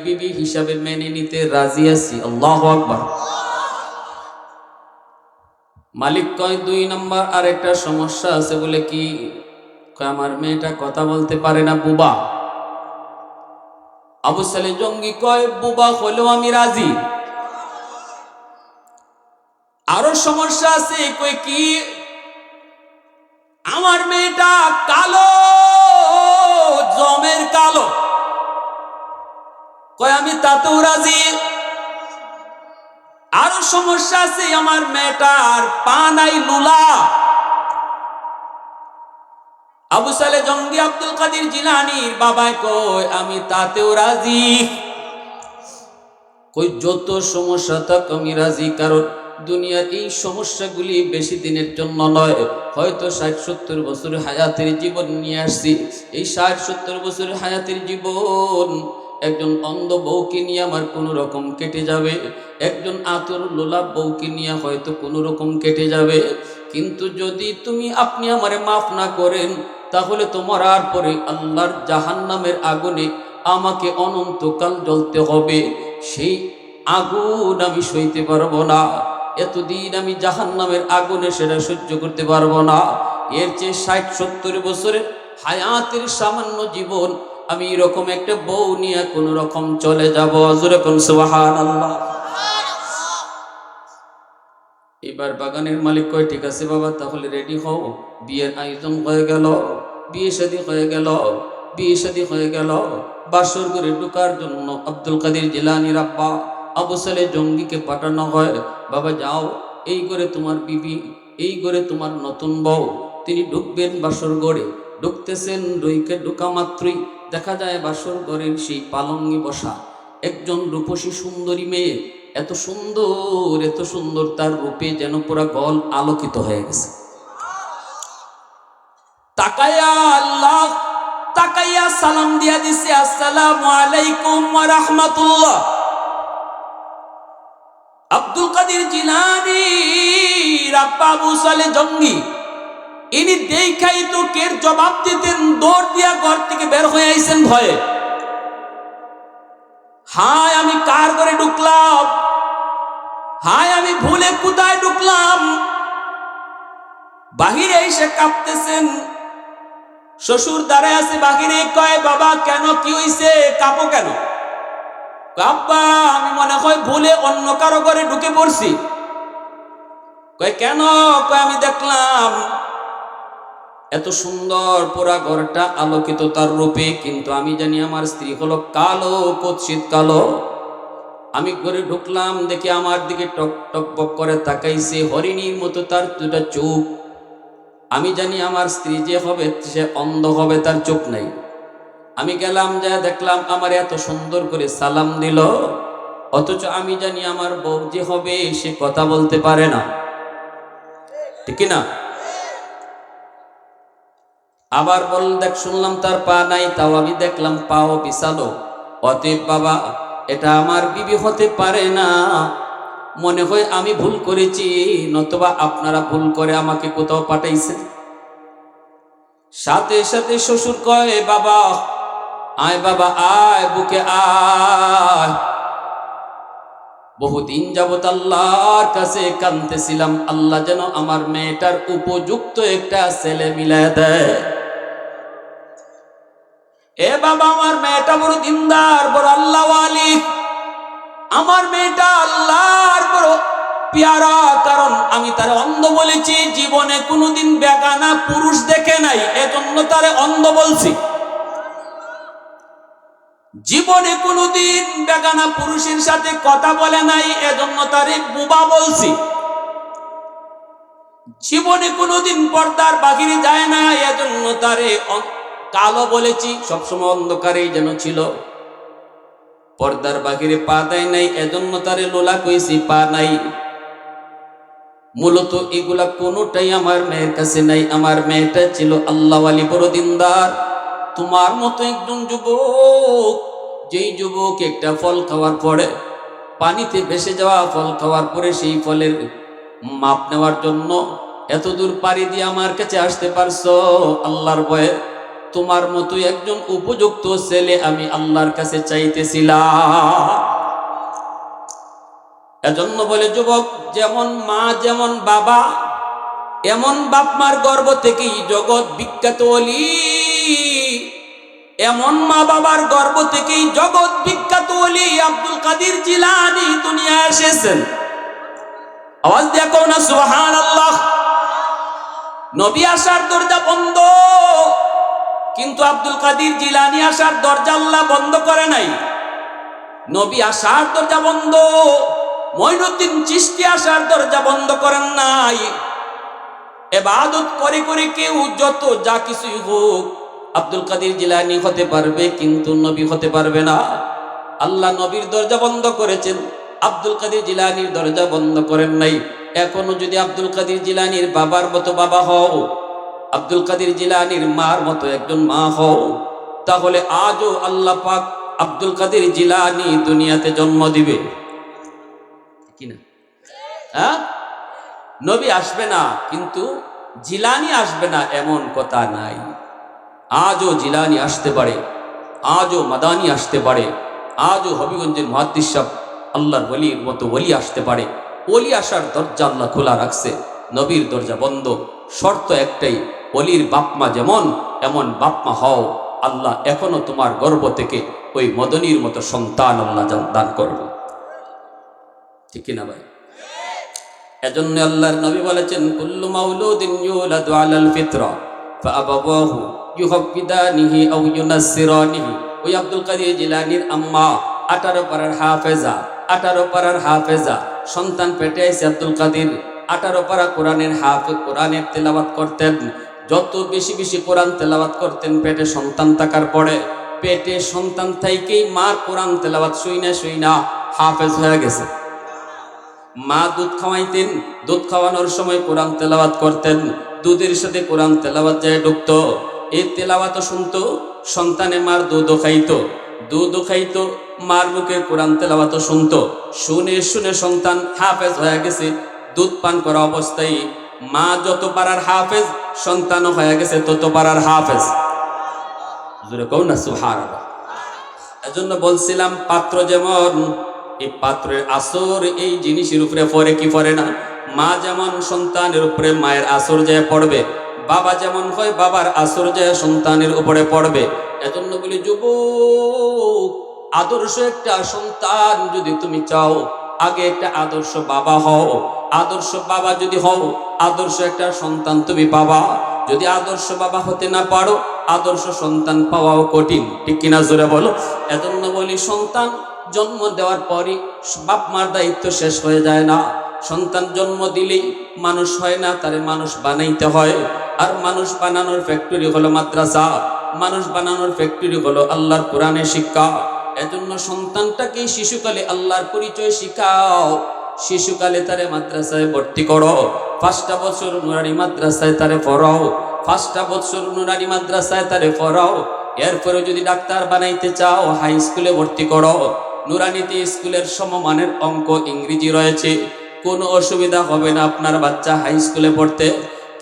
বিবি হিসাবে মেনে নিতে রাজি আছি। আল্লাহু আকবার। মালিক কয় ২ নম্বর আরেকটা সমস্যা আছে। বলে কি? কয় আমার মেয়েটা কথা বলতে পারে না, বুবা। আবু সালে জঙ্গি কয়, বুবা হলেও আমি রাজি। আরো সমস্যা আছে। কয় কি? আমার মেয়েটা কালো, জমের কালো। কয় আমি তাতেও রাজি। আরো সমস্যা আছে, আমার মেয়েটার পা নাই, লুলা। আবু সালে জঙ্গি আব্দুল কাদের জিলানীর বাবাই কয় আমি তাতেও রাজি। কই যত সমস্যা থাক আমি রাজি, কারণ দুনিয়ার এই সমস্যাগুলি বেশি দিনের জন্য নয়। হয়তো ৬০-৭০ বছরের হায়াতের জীবন নিয়ে আসছি। এই ৬০-৭০ বছরের হায়াতের জীবন একজন অন্ধ বউকে নিয়ে আমার কোনো রকম কেটে যাবে, একজন আতর লোলাপ বউকে নিয়ে হয়তো কোনো রকম কেটে যাবে। কিন্তু যদি আপনি আমারে মাফ না করেন, তাহলে তোমার আর পরে আল্লাহর জাহান্নামের আগুনে আমাকে অনন্তকাল জ্বলতে হবে। সেই আগুন আমি সইতে পারবো না। এতদিন আমি জাহান্নামের আগুনে সেটা সহ্য করতে পারবো না। এর চেয়ে ৬০-৭০ বছরের হায়াতের সামান্য জীবন আমি এরকম একটা বউ নিয়ে কোন রকম চলে যাব। জোরে কোন সুবহানাল্লাহ। এবার বাগানের মালিক কয়, ঠিক আছে বাবা, তাহলে রেডি হও। বিয়ের আয়োজন হয়ে গেল, বিয়ে শাদী হয়ে গেল, বিয়ে শাদী হয়ে গেল। বাসর ঘরে ঢোকার জন্য আব্দুল কাদের জিলানীর আব্বা আবু সালে জঙ্গিকে পাঠানো হয়। বাবা যাও, এই করে তোমার বিবি, এই করে তোমার নতুন বউ, তিনি ঢুকবেন বাসর ঘরে। ঢুকতেছেন, ঢুকা মাত্রই দেখা যায় বাসর ঘরের সেই পালঙ্গে বসা একজন রূপসী সুন্দরী মেয়ে। এত সুন্দর, এত সুন্দর, তার রূপে যেন পুরা গল আলোকিত হয়ে গেছে। তাকায়া আল্লাহ, তাকাইয়া সালাম দিয়া দিছে, আসসালামু আলাইকুম ওয়া রাহমাতুল্লাহ। আব্দুল কাদের জিলানী আব্বা আবু সালে জঙ্গি, ইনি দেখাই তো কের জবাব দিতেন, দৌড় দিয়া ঘর থেকে বের হয়ে আইছেন ভয়ে। হায় আমি কার ঘরে ঢুকলাম, হায় আমি ভুলে কোথায় ঢুকলাম। বাহিরে এসে কাঁপতেছেন। শ্বশুর দাঁড়ায় আছে বাহিরে, কয় বাবা কেন, কি হইছে, কাঁপো কেন? আব্বা আমি মনে হয় ভুলে অন্য কারো ঘরে ঢুকে পড়ছি। কয় কেন? কয় আমি দেখলাম এত সুন্দর পুরা ঘরটা আলোকিত তার রূপে, কিন্তু আমি জানি আমার স্ত্রী হলো কালো, কুৎসিত কালো। আমি ঘরে ঢুকলাম, দেখি আমার দিকে টক টক বক করে তাকাইছে, হরিণীর মতো তার দুটা চোখ। আমি জানি আমার স্ত্রী যে হবে সে অন্ধ হবে, তার চোখ নাই। আমি গেলাম, যা দেখলাম আমার এত সুন্দর করে সালাম দিল, অথচ আমি জানি আমার বউ যে হবে সে কথা বলতে পারে না, ঠিক না? আবার দেখ শুনলাম তার পা নাই, তাও আমি দেখলাম পাও বিছালো। অতএব বাবা এটা আমার বিবি হতে পারে না। মনে হয় আমি ভুল করেছি, নতুবা আপনারা ভুল করে আমাকে কোথাও পাঠাইছেন। সাথে সাথে শ্বশুর কয়, বাবা আয় বাবা আয়, বুকে আয়। বহুদিন যাবত আল্লাহর কাছে কাঁদতেছিলাম, আল্লাহ যেন আমার মেয়েটার উপযুক্ত একটা ছেলে মিলায় দেয়। এ বাবা, আমার মেয়েটা বড় দিনদার, বড় আল্লাহওয়ালি। আমার মেয়েটা আল্লাহর বড় পেয়ারা, কারণ আমি তারে অন্ধ বলেছি। জীবনে কোনোদিন বেগানা পুরুষ দেখে নাই, এজন্য তারে অন্ধ বলছি। জীবনে কোনোদিন বেগানা পুরুষের সাথে কথা বলে নাই, এজন্য তারে বুবা বলছি। জীবনে কোনোদিন পর্দার বাহিরে যায় না, এজন্য তারে কালো বলেছি। সবসময় অন্ধকারেই যেন ছিল, পর্দার বাহিরে পা দেয় নাই, এজন্য তারে লোলা কইছি, পা নাই। মূলত এগুলা কোনোটাই আমার মেয়ের কাছে নাই। আমার মেয়েটা ছিল আল্লাহওয়ালি, বড় দিনদার। তোমার মতো একজন যুবক, যেই যুবক একটা ফল খাওয়ার পরে, পানিতে ভেসে যাওয়া ফল খাওয়ার পরে সেই ফলের মাপ নেওয়ার জন্য এত দূর পাড়ি দিয়ে আমার কাছে আসতে পারছো আল্লাহর ভয়ে, তোমার মতো একজন উপযুক্ত ছেলে আমি আল্লাহর কাছে চাইতেছিলাম। এজন্য বলে যুবক, যেমন মা যেমন বাবা, এমন বাপ মার গর্ভ থেকেই জগৎ বিখ্যাত ওলি। এমন মা বাবার গর্ভ থেকেই জগৎ বিখ্যাত ওলি আব্দুল কাদের জিলানী দুনিয়ায় এসেছেন। আওয়াজ দিয়ে কও না সুবহানাল্লাহ। নবী আসার দরজা বন্ধ, কিন্তু আব্দুল কাদের জিলানী আসার দরজা আল্লাহ বন্ধ করে নাই। নবী আসার দরজা বন্ধ, মঈনুদ্দিন চিশতি আসার দরজা বন্ধ করেন নাই। ইবাদত করে করে কেউ যত যা কিছুই হোক, আব্দুল কাদের জিলানী হতে পারবে, কিন্তু নবী হতে পারবে না। আল্লাহ নবীর দরজা বন্ধ করেছেন, আব্দুল কাদের জিলানীর দরজা বন্ধ করেন নাই। এখনো যদি আব্দুল কাদের জিলানীর বাবার মতো বাবা হও, আব্দুল কাদের জিলানীর মার মতো একজন মা হও, তাহলে আজও আল্লাহ পাক আব্দুল কাদের জিলানী দুনিয়াতে জন্ম দিবে কিনা? হ্যাঁ, নবী আসবে না, কিন্তু জিলানী আসবে না এমন কথা নাই। আজও জিলানী আসতে পারে, আজও মাদানী আসতে পারে, আজও হবিগঞ্জের মুহাদ্দিস সাহেব আল্লাহর ওলির মতো ওলি আসতে পারে। ওলি আসার দরজা আল্লাহ খোলা রাখছে, নবীর দরজা বন্ধ। শর্ত একটাই, ওলির বাপমা যেমন এমন বাপমা হও। আল্লাহ এখনো তোমার গর্ভ থেকে ওই মদনীর মতো সন্তান আল্লাহ দান করবে, ঠিক কিনা ভাই? এজন্য আল্লাহর নবী বলেছেন, কুল্লু মাউলুদিন ইউলাদু আলাল ফিতরা ফাআবাওয়াহু ইউহাব্বিদানিহি আও ইউনাসসিরানিহি। ওই আব্দুল কাদের জিলানীর আম্মা 18 পারার হাফেজা, 18 পারার হাফেজা সন্তান পেটে আইছে। আব্দুল কাদের 18 পারা কোরআনের হাফেজ, কোরআনের তেলাওয়াত করতেন। যত বেশি বেশি কোরআন তেলাওয়াত করতেন, পেটে সন্তান থাকার পরে, পেটে সন্তান থাইকেই মার কোরআন তেলাওয়াত শুইনা শুইনা হাফেজ হয়ে গেছে। মা দুধ খাওয়াইতেন, দুধ খাওয়ানোর সময় কোরআন তেলাওয়াত করতেন, দুধের সাথে কোরআন তেলাওয়াত যায় ঢুকতো। এই তেলাওয়াতও শুনতো, সন্তানে মার দুধও খাইতো, দুধও খাইতো, মার মুখে কোরআন তেলাওয়াতও শুনতো। শুনে শুনে সন্তান হাফেজ হয়ে গেছে। দুধ পান করা অবস্থায় মা যত পারার হাফেজ, সন্তানও হয়ে গেছে তত পারার হাফেজ। জোরে কও না সুবহানাল্লাহ। এজন্য বলছিলাম, পাত্র যেমন, এই পাত্রের আসর এই জিনিসের উপরে পড়ে কি পড়ে না? মা যেমন সন্তানের উপরে মায়ের আসর যায় পড়বে, বাবা যেমন হয় বাবার আসর যায় সন্তানের উপরে পড়বে। এজন্য বলি যুবক, আদর্শ একটা সন্তান যদি তুমি চাও, আগে একটা আদর্শ বাবা হও। আদর্শ বাবা যদি হও, আদর্শ একটা সন্তান তুমি পাবা। যদি আদর্শ বাবা হতে না পারো, আদর্শ সন্তান পাওয়াও কঠিন, ঠিক কিনা জোরে বলো? এজন্য বলি, সন্তান জন্ম দেওয়ার পরই বাপ মার দায়িত্ব শেষ হয়ে যায় না। সন্তান জন্ম দিলেই মানুষ হয় না, তারে মানুষ বানাইতে হয়। আর মানুষ বানানোর ফ্যাক্টরি হলো মাদ্রাসা, মানুষ বানানোর ফ্যাক্টরি হলো আল্লাহর কোরআনের শিক্ষা। এজন্য সন্তানটাকে শিশুকালে আল্লাহর পরিচয় শিখাও। শিশুকালে তারে মাদ্রাসায় ভর্তি করো, 5টা বছর নুরানি মাদ্রাসায় তারে পড়াও, 5টা বছর নুরানি মাদ্রাসায় তারে পড়াও। এরপরে যদি ডাক্তার বানাইতে চাও, হাই স্কুলে ভর্তি করো। নুরানিতে স্কুলের সমমানের অঙ্ক ইংরেজি রয়েছে, কোনো অসুবিধা হবে না আপনার বাচ্চা হাই স্কুলে পড়তে।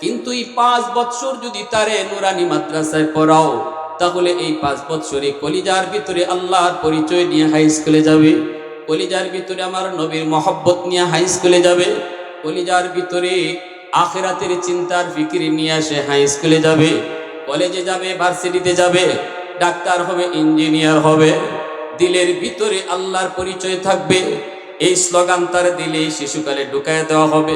কিন্তু এই 5 বছর যদি তারে নুরানি মাদ্রাসায় পড়াও, তাহলে এই 5 বছরে কলিজার ভিতরে আল্লাহর পরিচয় নিয়ে হাই স্কুলে যাবে, কলিজার ভিতরে আমার নবীর মহব্বত নিয়ে হাই স্কুলে যাবে, কলিজার ভিতরে আখিরাতের চিন্তার ফিকির নিয়ে আসে হাই স্কুলে যাবে, কলেজে যাবে, ভার্সিটিতে যাবে, ডাক্তার হবে, ইঞ্জিনিয়ার হবে, দিলের ভিতরে আল্লাহর পরিচয় থাকবে। এই স্লোগান তার দিলে শিশুকালে ঢুকায় দেওয়া হবে।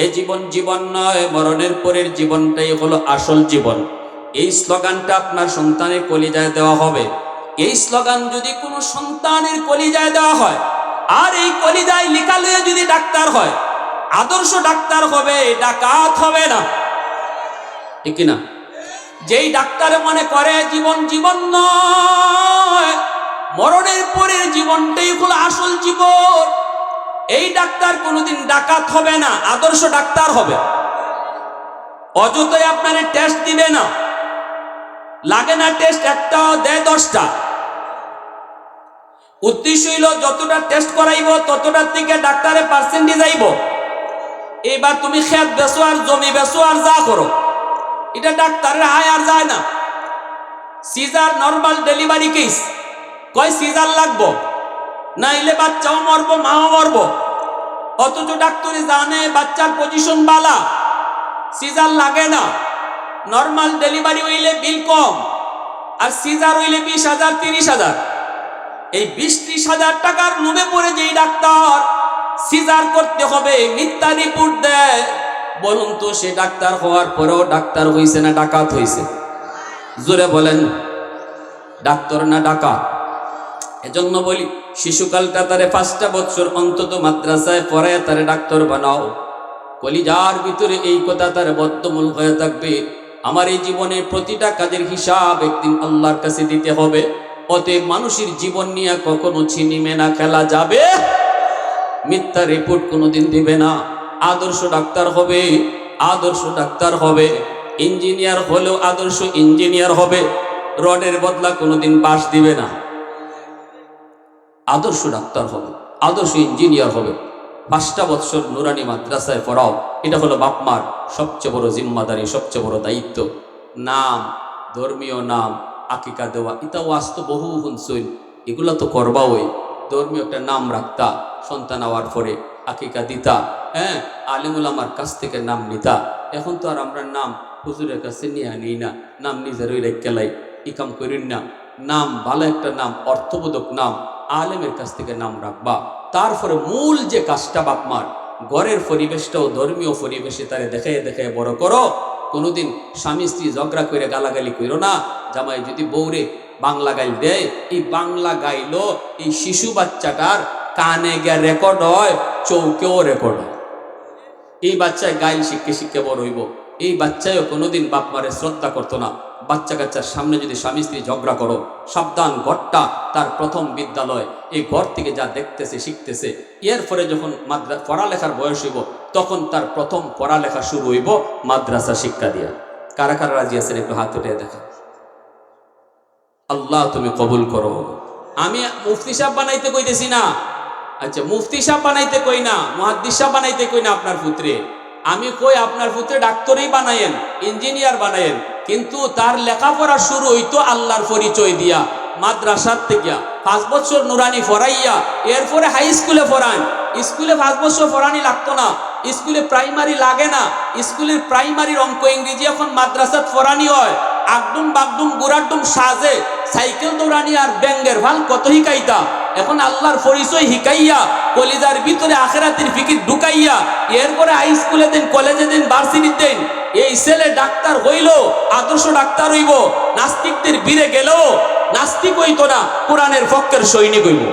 এই জীবন জীবন নয়, মরণের পরের জীবনটাই হলো আসল জীবন। এই স্লোগানটা আপনার সন্তানের কলিজায় দেওয়া হবে। এই স্লোগান যদি কোনো সন্তানের কলিজায় দেওয়া হয় আর এই কলিজায় লেখা লয়ে যদি ডাক্তার হয়, আদর্শ ডাক্তার হবে, ডাকাত হবে না, ঠিক না? যেই ডাক্তার মনে করে জীবন জীবন নয়, মরণের পরের জীবনটাই হলো আসল জীবন, এই ডাক্তার কোনোদিন ডাকাত হবে না, আদর্শ ডাক্তার হবে। অযথাই আপনার টেস্ট দিবে না, লাগে না টেস্ট একটাও, দেয় 10টা। উদ্দেশ্য হইল যতটা টেস্ট করাইব ততটার থেকে ডাক্তারের পার্সেন্টেজ আইব। এবার তুমি খেত বেচো আর জমি বেচো আর যা করো, এটা ডাক্তারের হায় আর যায় না। সিজার নর্মাল ডেলিভারি কেস, কয় সিজার লাগবো, নাইলে বাচ্চাও মরবো, মাও মরবো। অথচ ডাক্তারে জানে বাচ্চার পজিশন বালা, সিজার লাগে না। নর্মাল ডেলিভারি হইলে বিল কম, আর সিজার হইলে 20,000 30,000। এই 20-30 হাজার টাকার লোভে পড়ে যেই ডাক্তার সিজার করতে হবে মিথ্যা রিপোর্ট দেয়, বলুন তো সে ডাক্তার হওয়ার পরেও ডাক্তার হইছে না ডাকাত হইছে? জোরে বলেন, ডাক্তার না ডাকাত? এজন্য বলি শিশুকালটা তারে 5টা বছর অন্তত মাদ্রাসায় পড়ায় তারে ডাক্তার বানাও। কলিজার ভিতরে এই কথা তার বদ্ধমূল হয়ে থাকবে, আমার এই জীবনে প্রতিটা কাজের হিসাব একদিন আল্লাহর কাছে দিতে হবে। অতএব মানুষের জীবন নিয়ে কখনো ছিনিমে না খেলা যাবে, মিথ্যা রিপোর্ট কোনোদিন দিবে না। আদর্শ ডাক্তার হবে, আদর্শ ডাক্তার হবে। ইঞ্জিনিয়ার হলেও আদর্শ ইঞ্জিনিয়ার হবে, রডের বদলা কোনোদিন বাঁশ দিবে না। আদর্শ ডাক্তার হবে, আদর্শ ইঞ্জিনিয়ার হবে। 5টা বছর নুরানি মাদ্রাসায় পড়াও, এটা হলো বাপমার সবচেয়ে বড় জিম্মাদারি, সবচেয়ে বড় দায়িত্ব। নাম, ধর্মীয় নাম, আকিকা দেওয়া, এটাও আসতো বহু শুনছই, এগুলা তো করবাওই। ধর্মীয় একটা নাম রাখতা, সন্তান হওয়ার পরে আকিকা দিতা, হ্যাঁ, আলিমুল আমার কাছ থেকে নাম নিতা। এখন তো আর আমরা নাম হুজুরের কাছে নিয়ে আনি না, নাম নিজের ওই রেখেলাই ইকাম করিন না। নাম ভালো একটা নাম, অর্থবোধক নাম, আলেমের কাছ থেকে নাম রাখবা। তারপরে মূল যে কাজটা বাপমার, ঘরের পরিবেশটাও ধর্মীয় পরিবেশে তারে দেখায় দেখায় বড় করো। কোনোদিন স্বামী স্ত্রী ঝগড়া করে গালাগালি করো না। জামাই যদি বউরে বাংলা গাইল দেয়, এই বাংলা গাইলো এই শিশু বাচ্চাটার কানে গিয়ে রেকর্ড হয়, চৌকেও রেকর্ড হয়। এই বাচ্চায় গাইল শিখে শিখে বড় হইব। এই বাচ্চায়ও কোনোদিন বাপ মারে শ্রদ্ধা করতো না। বাচ্চা কাচ্চার সামনে যদি স্বামী স্ত্রী ঝগড়া করো, সাবধান, ঘরটা তার প্রথম বিদ্যালয়। এই ঘর থেকে যা দেখতেছে শিখতেছে, এর পরে যখন পড়ালেখার বয়স হইব তখন তার প্রথম পড়ালেখা শুরু হইব মাদ্রাসা শিক্ষা দিয়া। কারা কারা রাজি আছেন একটু হাত উঠে দেখা। আল্লাহ তুমি কবুল করো। আমি মুফতি সাহেব বানাইতে কইতেছি না, আচ্ছা মুফতি সাহেব বানাইতে কই না, মুহাদ্দিস সাহেব বানাইতে কই না আপনার পুত্রে। আমি কই আপনার পুত্রে ডাক্তারই বানায়েন, ইঞ্জিনিয়ার বানায়েন, কিন্তু তার লেখাপড়া শুরু হইতো আল্লাহর পরিচয় দিয়া, মাদ্রাসার থেকে 5 বছর নুরানি পড়াইয়া এরপরে হাই স্কুলে পড়ান। স্কুলে 5 বছর পড়ানি লাগতো না, স্কুলে প্রাইমারি লাগে না। স্কুলের প্রাইমারির অঙ্ক ইংরেজি এখন মাদ্রাসাত পড়ানি হয়। আগডুম বাগডুম গুড়াডুম সাজে সাইকেল দৌড়ানি আর ব্যাঙ্গের ভাল কত হিকাইতা। এখন আল্লাহর পরিচয় হিকাইয়া কলিজার ভিতরে আখিরাতের ফিকির ঢুকাইয়া এরপরে হাই স্কুলে দেন, কলেজে দেন, ভার্সিটি দেন। এই ছেলে ডাক্তার হইল, আদর্শ ডাক্তার হইব। নাস্তিকদের বীরে গেল, নাস্তিক হইতো না, কোরআনের পক্ষের সৈনিক হইব।